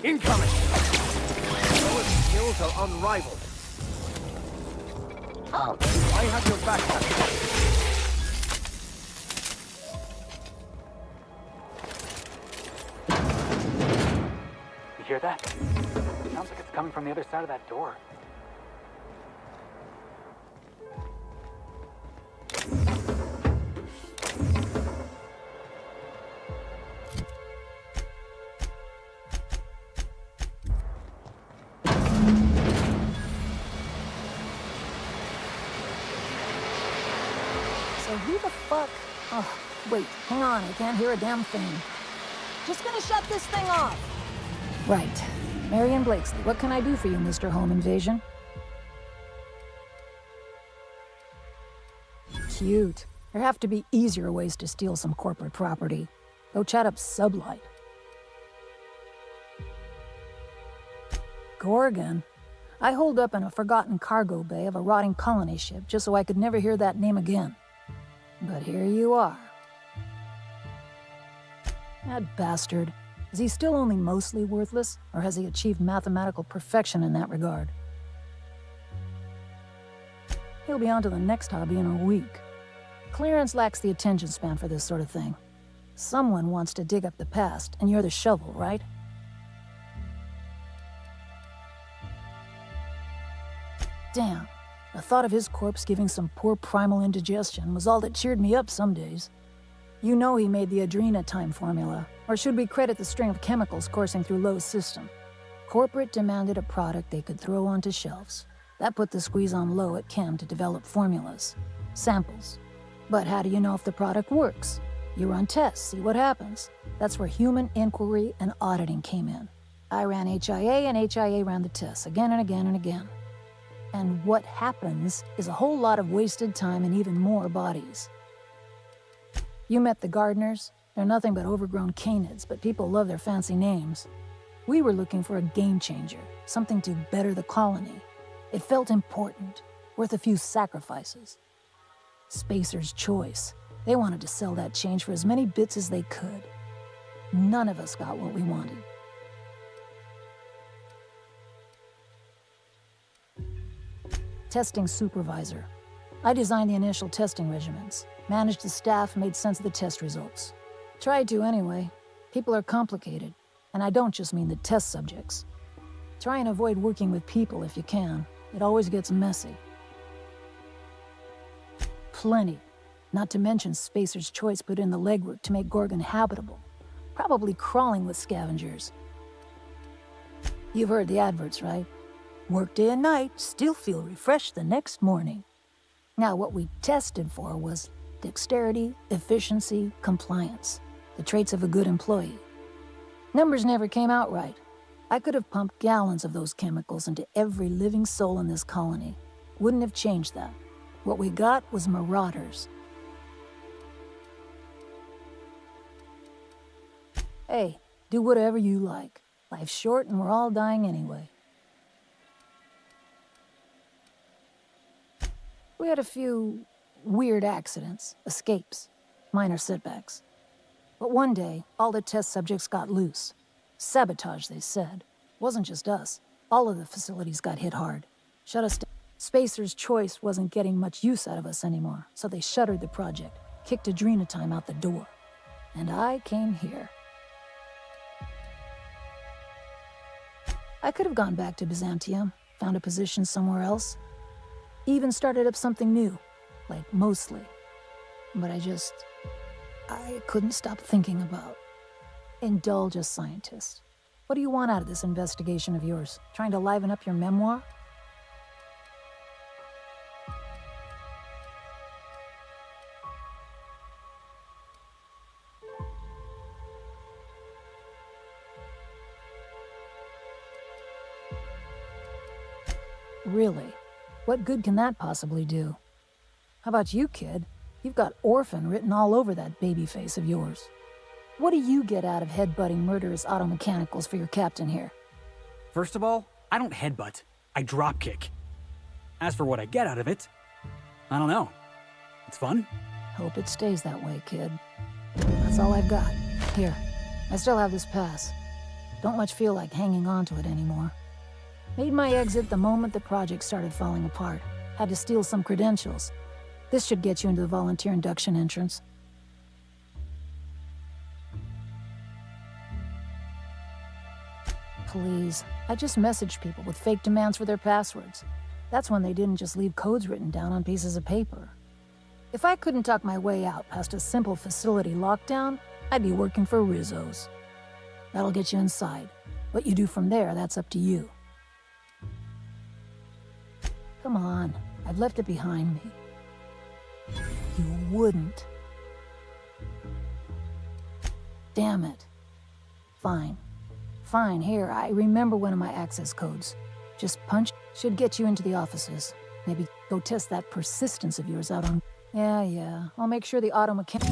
Incoming! Those skills are unrivaled. Oh, I have your back, Captain. You hear that? Sounds like it's coming from the other side of that door. So who the fuck? Oh, wait, hang on, I can't hear a damn thing. Just gonna shut this thing off. Right. Marion Blakesley, what can I do for you, Mr. Home Invasion? Cute. There have to be easier ways to steal some corporate property. Go chat up Sublight. Gorgon? I holed up in a forgotten cargo bay of a rotting colony ship just so I could never hear that name again. But here you are. That bastard. Is he still only mostly worthless, or has he achieved mathematical perfection in that regard? He'll be on to the next hobby in a week. Clarence lacks the attention span for this sort of thing. Someone wants to dig up the past, and you're the shovel, right? Damn. The thought of his corpse giving some poor primal indigestion was all that cheered me up some days. You know he made the Adrena time formula, or should we credit the string of chemicals coursing through Lowe's system? Corporate demanded a product they could throw onto shelves. That put the squeeze on Lowe at Chem to develop formulas, samples. But how do you know if the product works? You run tests, see what happens. That's where human inquiry and auditing came in. I ran HIA, and HIA ran the tests again and again and again. And what happens is a whole lot of wasted time and even more bodies. You met the gardeners. They're nothing but overgrown canids, but people love their fancy names. We were looking for a game changer, something to better the colony. It felt important, worth a few sacrifices. Spacer's Choice. They wanted to sell that change for as many bits as they could. None of us got what we wanted. Testing supervisor. I designed the initial testing regimens, managed the staff, made sense of the test results. Tried to anyway. People are complicated, and I don't just mean the test subjects. Try and avoid working with people if you can. It always gets messy. Plenty. Not to mention Spacer's Choice put in the legwork to make Gorgon habitable. Probably crawling with scavengers. You've heard the adverts, right? Work day and night, still feel refreshed the next morning. Now, what we tested for was dexterity, efficiency, compliance. The traits of a good employee. Numbers never came out right. I could have pumped gallons of those chemicals into every living soul in this colony. Wouldn't have changed that. What we got was marauders. Hey, do whatever you like. Life's short and we're all dying anyway. We had a few weird accidents, escapes, minor setbacks. But one day, all the test subjects got loose. Sabotage, they said. Wasn't just us. All of the facilities got hit hard. Shut us down. Spacer's Choice wasn't getting much use out of us anymore, so they shuttered the project, kicked Adrena time out the door. And I came here. I could have gone back to Byzantium, found a position somewhere else. Even started up something new, like Mostly. But I couldn't stop thinking about. Indulge a scientist. What do you want out of this investigation of yours? Trying to liven up your memoir? Really? What good can that possibly do? How about you, kid? You've got orphan written all over that baby face of yours. What do you get out of headbutting murderous automechanicals for your captain here? First of all, I don't headbutt. I dropkick. As for what I get out of it, I don't know. It's fun. Hope it stays that way, kid. That's all I've got. Here, I still have this pass. Don't much feel like hanging on to it anymore. Made my exit the moment the project started falling apart. Had to steal some credentials. This should get you into the volunteer induction entrance. Please, I just messaged people with fake demands for their passwords. That's when they didn't just leave codes written down on pieces of paper. If I couldn't talk my way out past a simple facility lockdown, I'd be working for Rizzo's. That'll get you inside. What you do from there, that's up to you. Come on, I've left it behind me. You wouldn't. Damn it. Fine. Fine, here, I remember one of my access codes. Just punch, should get you into the offices. Maybe go test that persistence of yours out on... Yeah, I'll make sure the auto mechanic...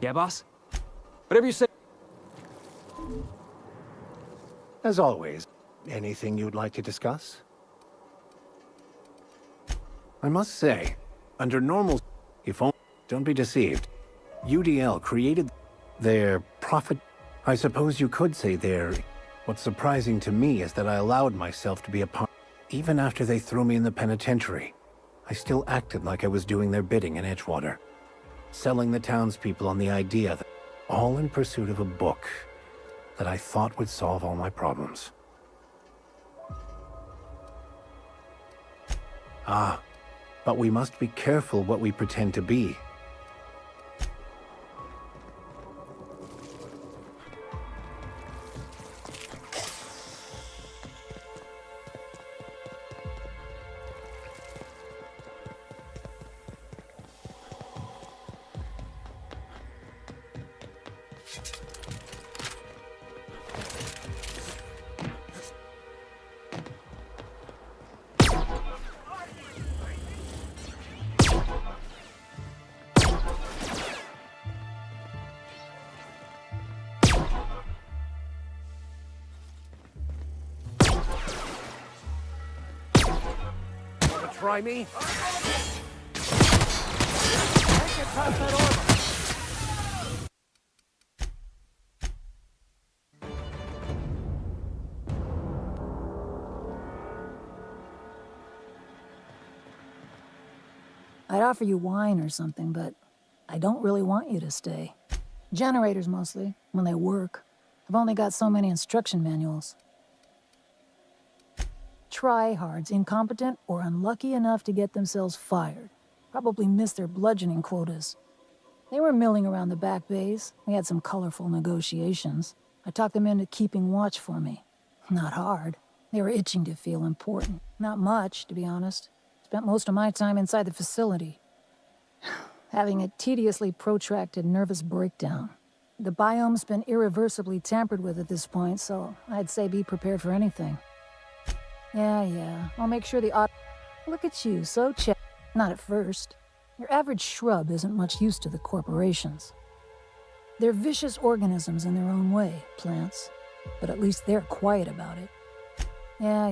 Yeah, boss? Whatever you say. As always, anything you'd like to discuss? I must say, under normal... If only... Don't be deceived. UDL created their profit... I suppose you could say their... What's surprising to me is that I allowed myself to be a part... Even after they threw me in the penitentiary, I still acted like I was doing their bidding in Edgewater. Selling the townspeople on the idea that... All in pursuit of a book that I thought would solve all my problems. Ah, but we must be careful what we pretend to be. Try me? I can pass that order. I'd offer you wine or something, but I don't really want you to stay. Generators mostly, when they work. I've only got so many instruction manuals. Tryhards, incompetent or unlucky enough to get themselves fired. Probably missed their bludgeoning quotas. They were milling around the back bays. We had some colorful negotiations. I talked them into keeping watch for me. Not hard. They were itching to feel important. Not much, to be honest. Spent most of my time inside the facility. Having a tediously protracted nervous breakdown. The biome's been irreversibly tampered with at this point, so I'd say be prepared for anything. Yeah. I'll make sure the Look at you, so Not at first. Your average shrub isn't much use to the corporations. They're vicious organisms in their own way, plants. But at least they're quiet about it. Yeah.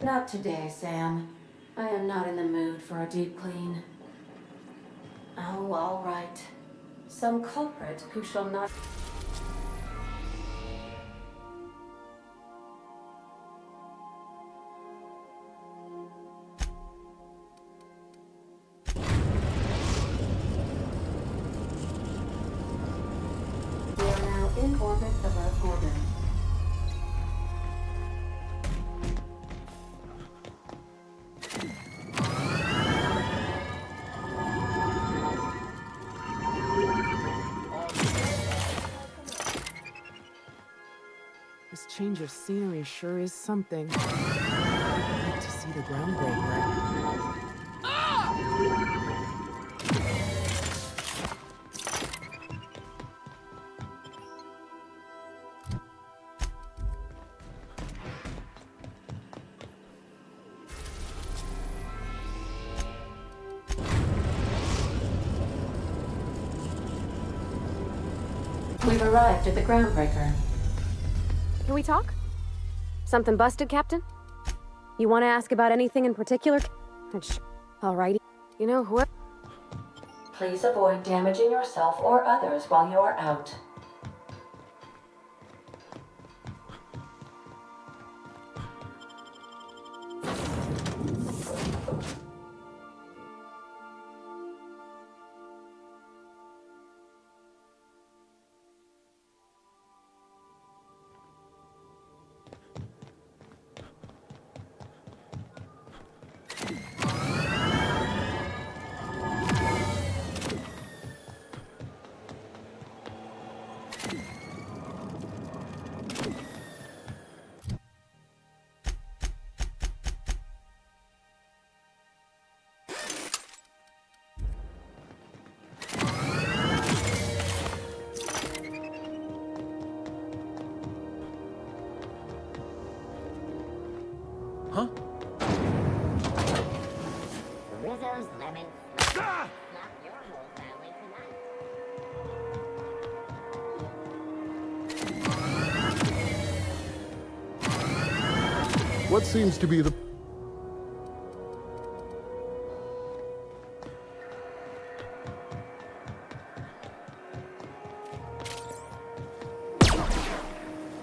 Not today, Sam. I am not in the mood for a deep clean. Oh, all right. Some culprit who shall not... We are now in orbit above Gorgon. This change of scenery sure is something. I'd like to see the groundbreaker. We've arrived at the groundbreaker. Can we talk? Something busted, Captain? You want to ask about anything in particular? Alrighty. You know what? Please avoid damaging yourself or others while you are out. Rizzo's lemon. Not your whole family tonight. What seems to be the...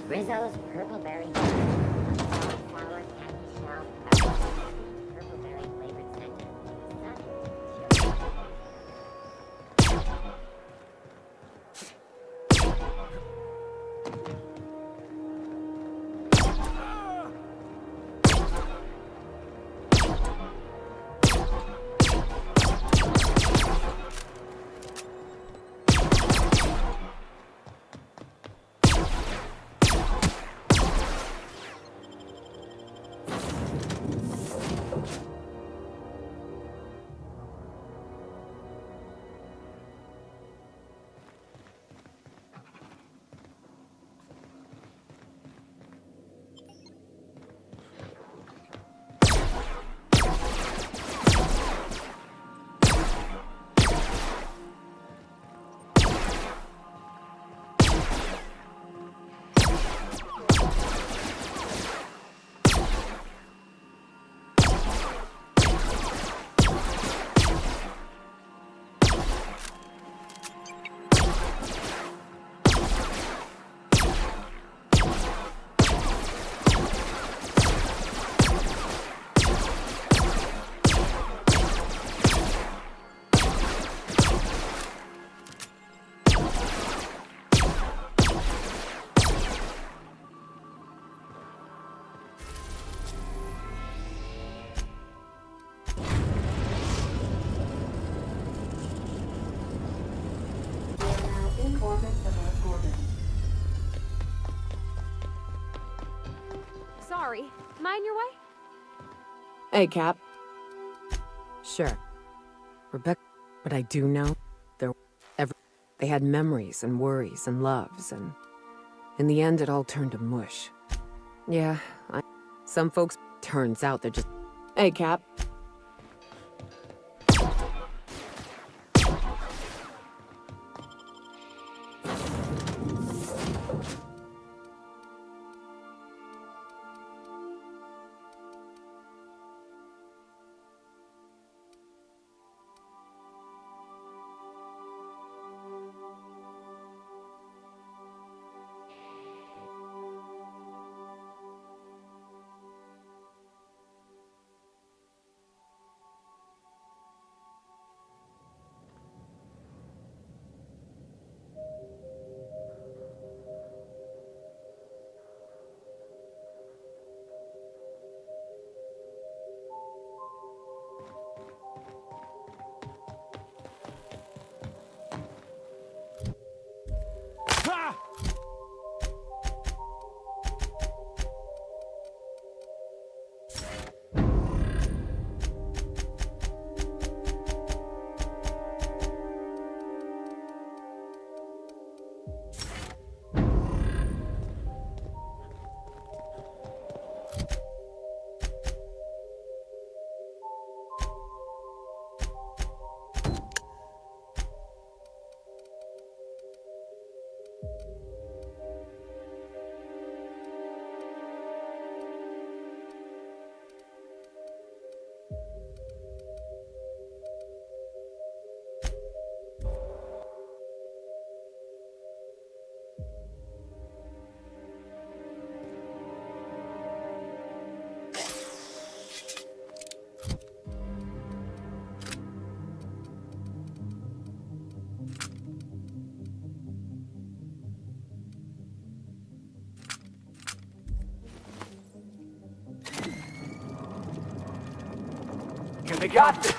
Rizzo's purple berry. Flower candy shell. Purple berry flavored center. Sorry. Mind your way? Hey, Cap. Sure. Rebecca, but I do know they had memories and worries and loves, and in the end it all turned to mush. Yeah, some folks, turns out they're just... Hey, Cap. They got this!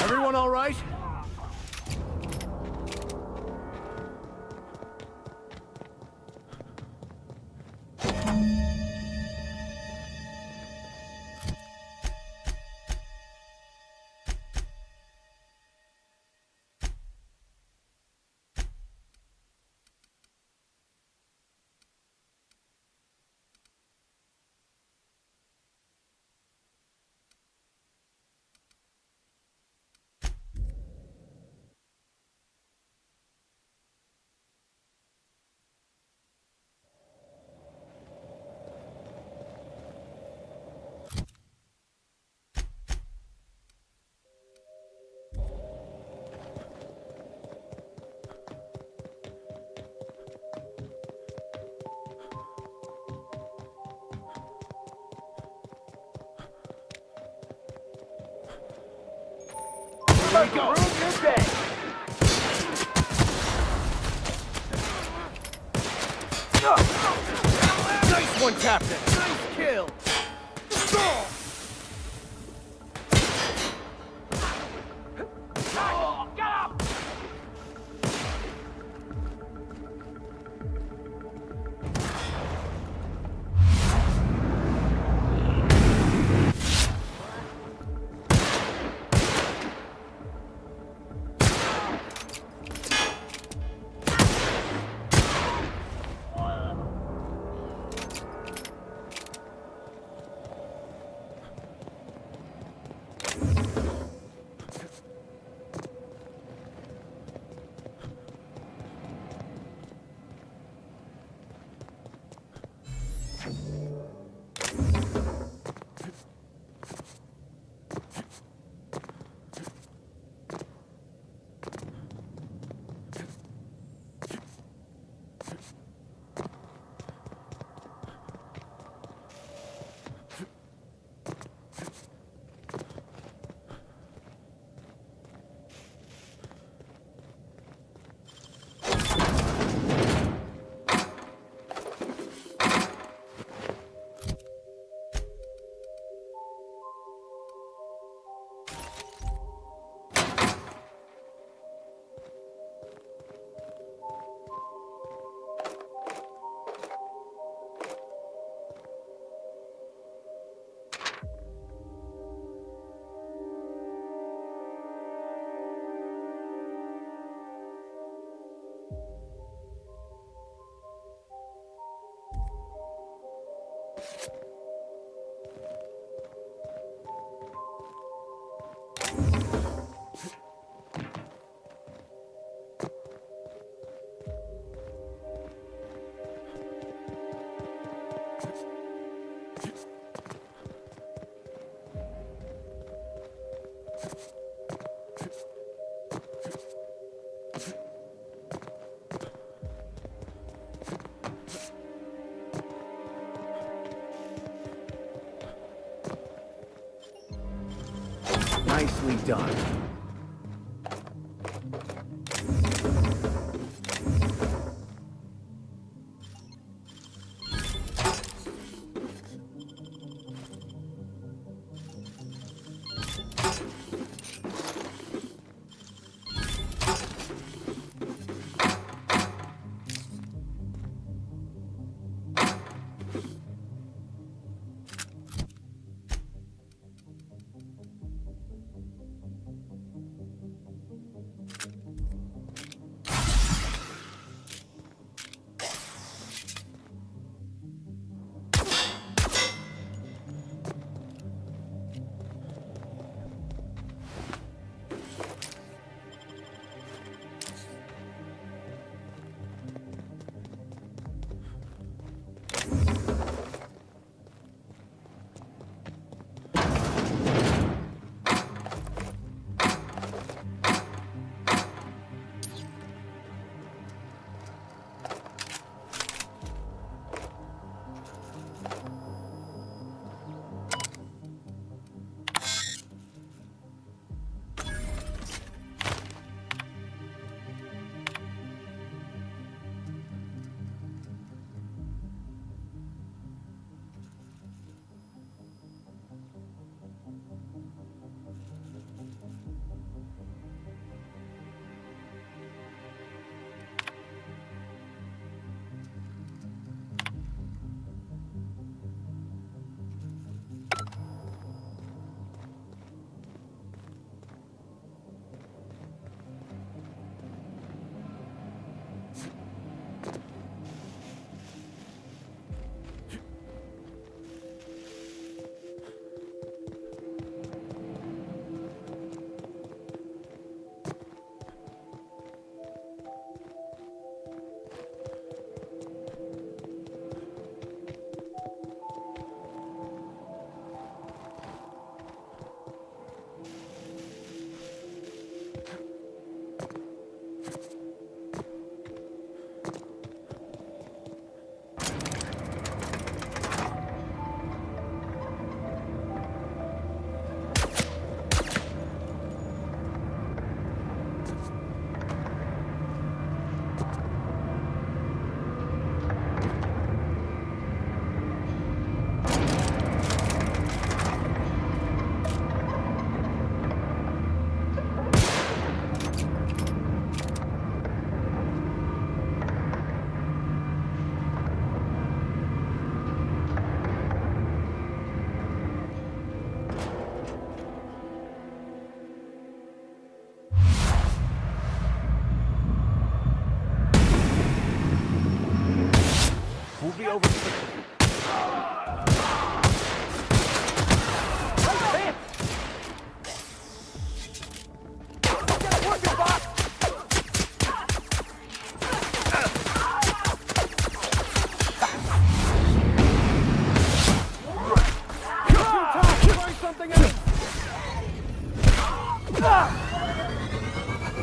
Everyone all right? Here we go! Ruin your day! Nice one, Captain! Nice kill! Get up! Nicely done.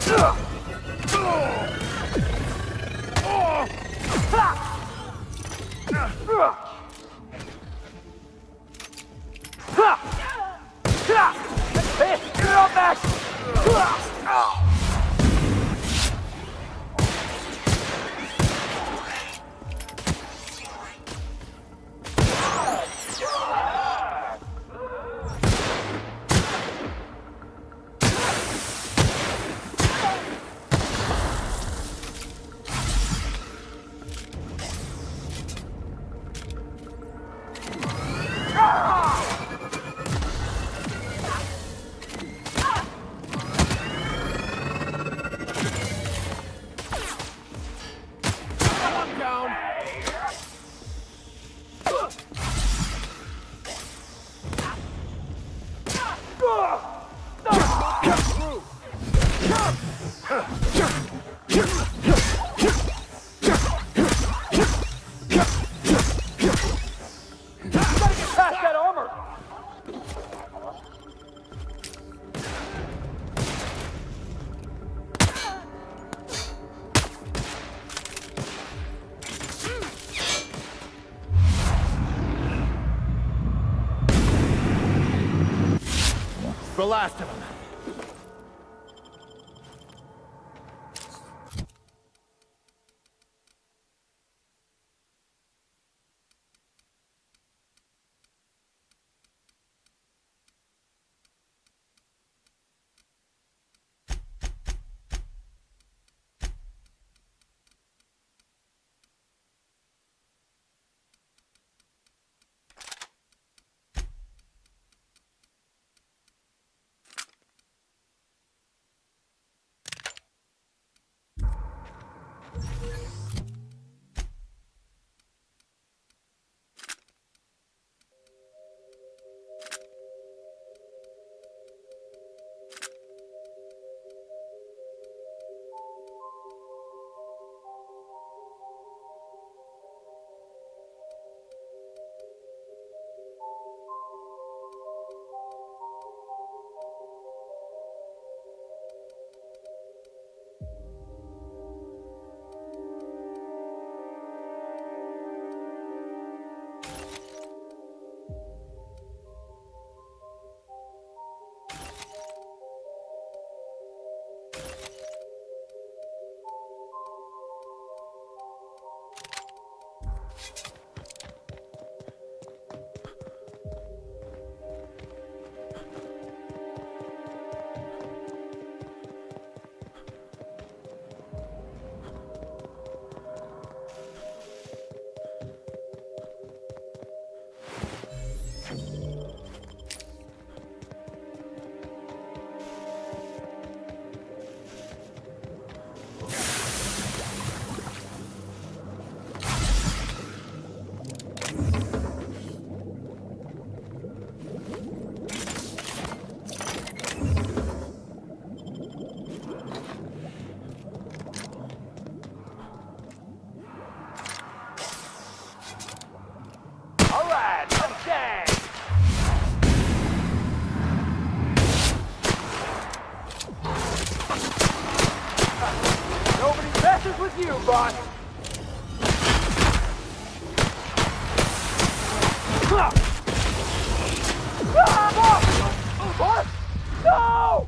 You're up next! The last of them. You, boss! What? No!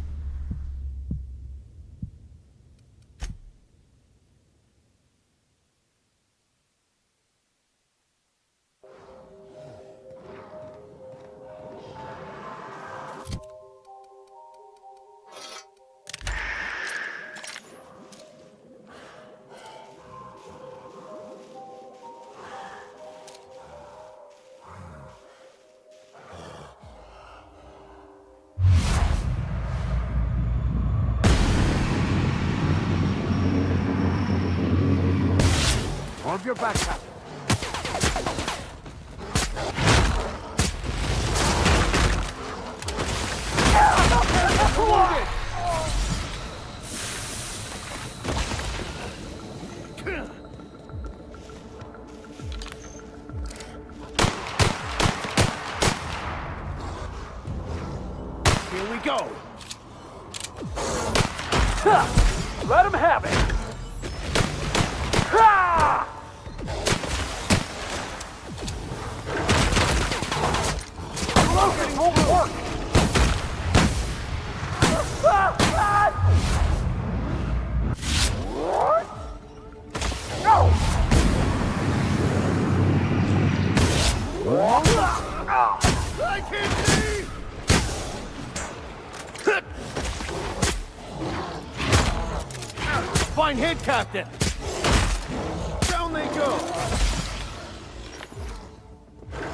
Hold your back up. Here we go. Let him have it! Ha! Locating won't work! No! I can't see! Fine hit, Captain! Down they go!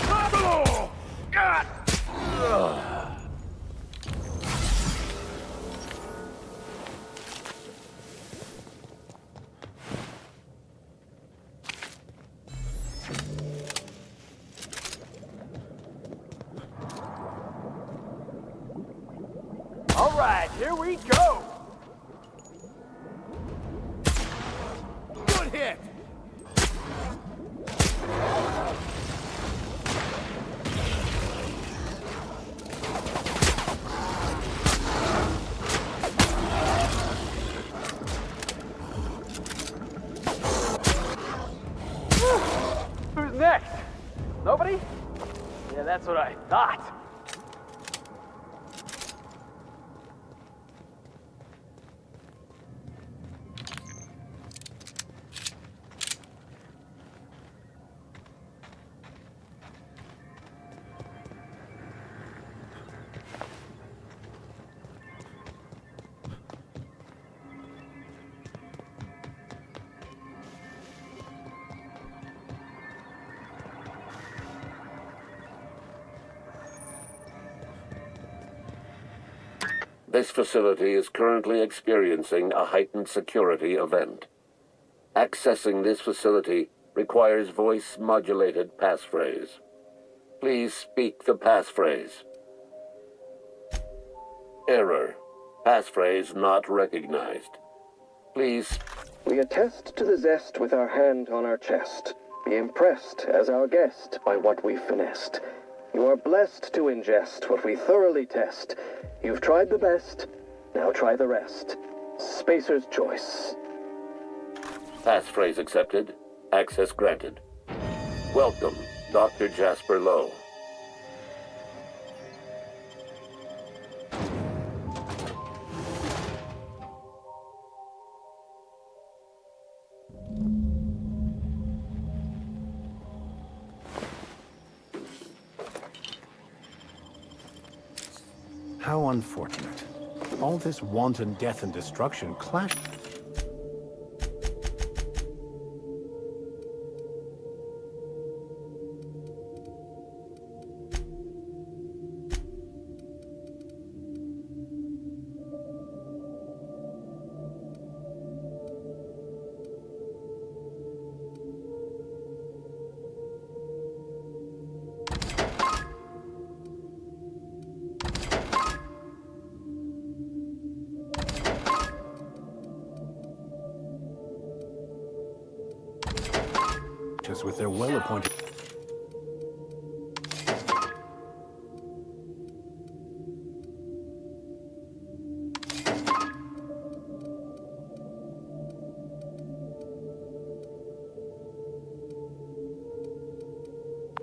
Oh! God! All right, here we go! Good hit! Who's next? Nobody? Yeah, that's what I thought. This facility is currently experiencing a heightened security event. Accessing this facility requires voice-modulated passphrase. Please speak the passphrase. Error. Passphrase not recognized. Please. We attest to the zest with our hand on our chest. Be impressed as our guest by what we've finessed. You are blessed to ingest what we thoroughly test. You've tried the best, now try the rest. Spacer's choice. Passphrase accepted. Access granted. Welcome, Dr. Jasper Lowe. How unfortunate. All this wanton death and destruction clashed. With their well-appointed...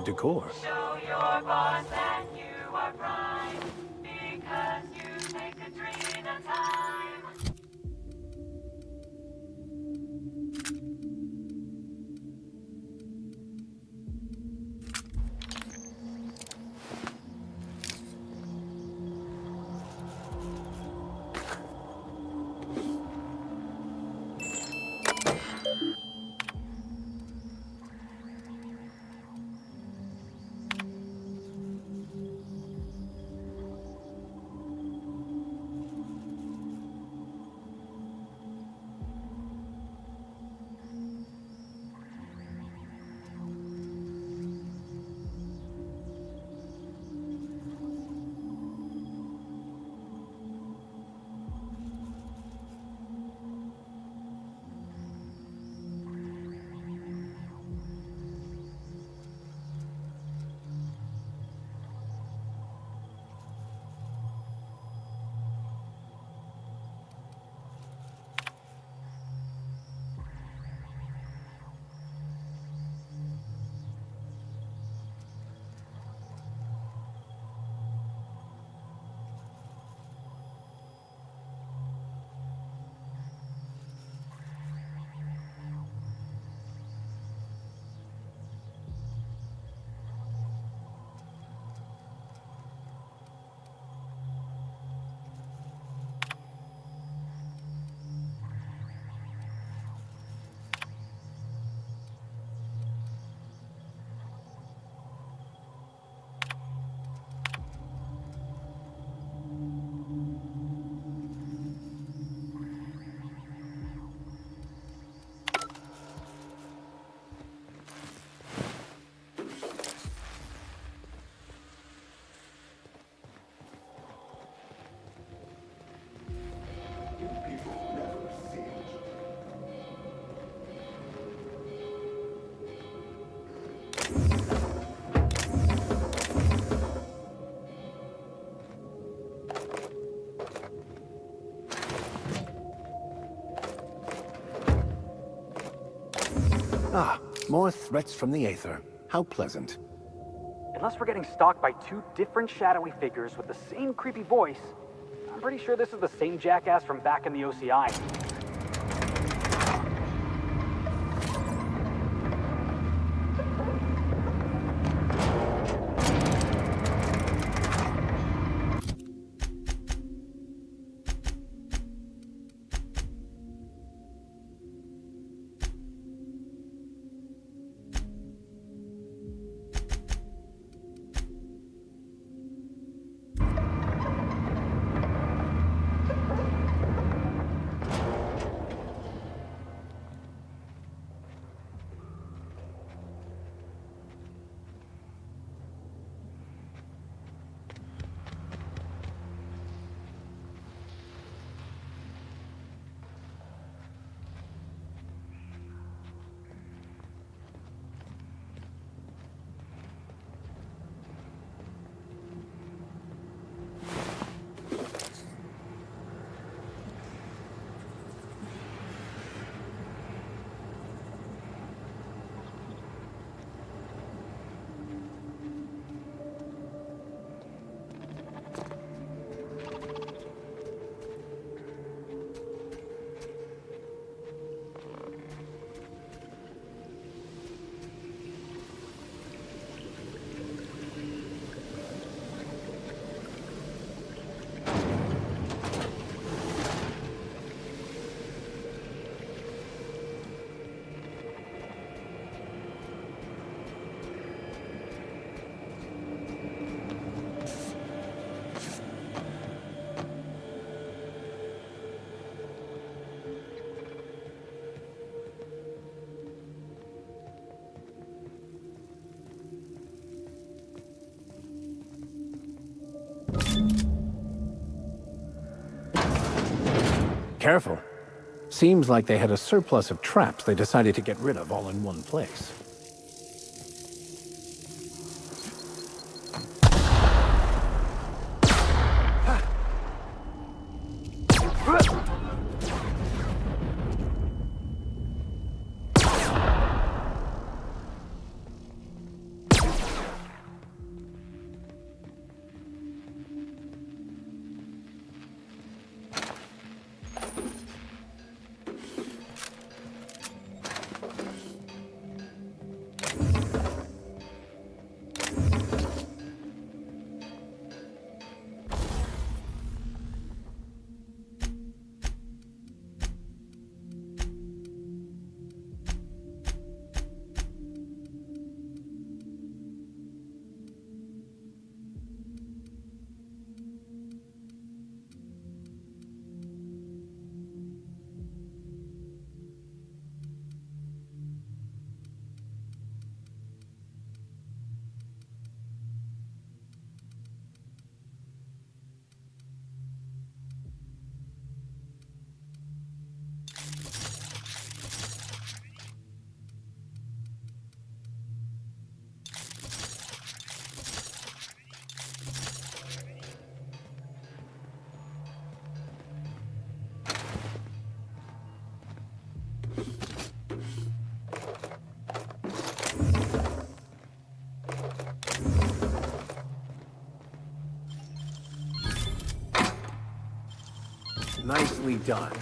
decor. Show your boss that you are prime, because you take a dream at a time. Ah, more threats from the Aether. How pleasant. Unless we're getting stalked by two different shadowy figures with the same creepy voice, I'm pretty sure this is the same jackass from back in the OCI. Careful. Seems like they had a surplus of traps they decided to get rid of all in one place. Nicely done.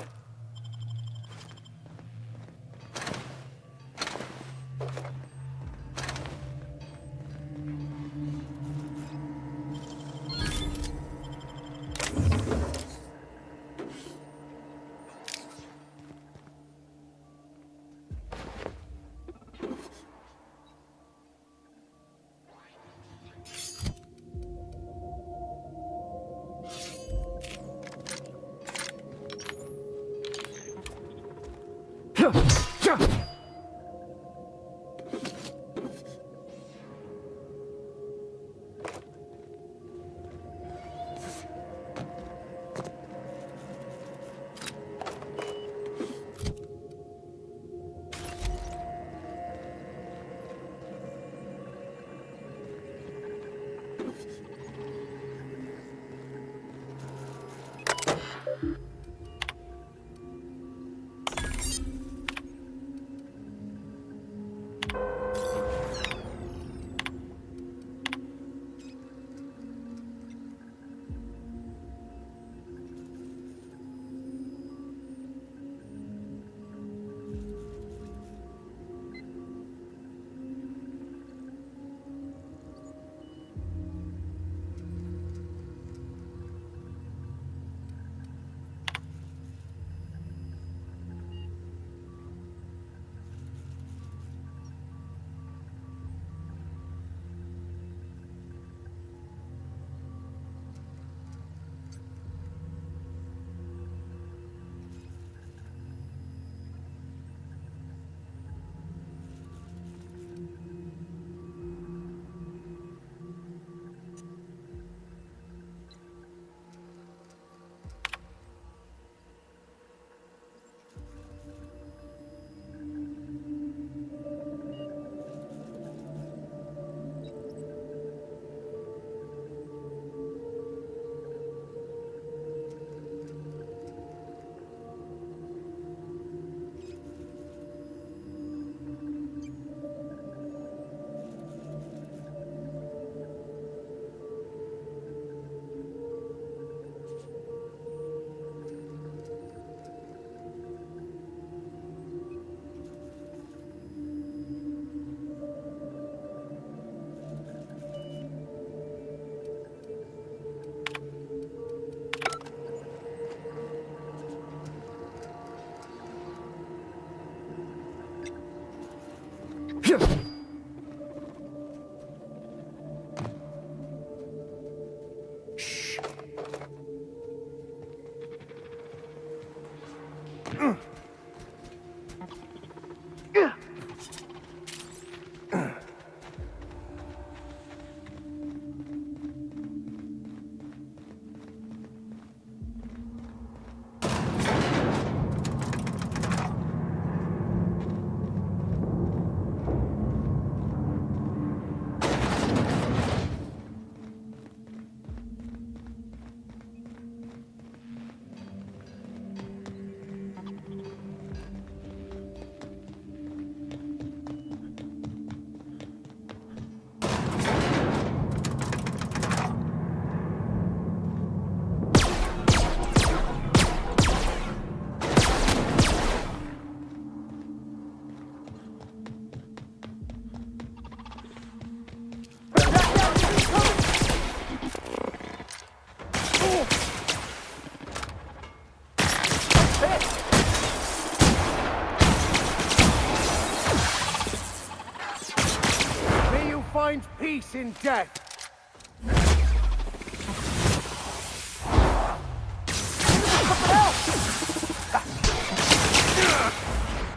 Find peace in death.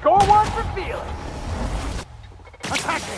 Score one for Felix. Attacking!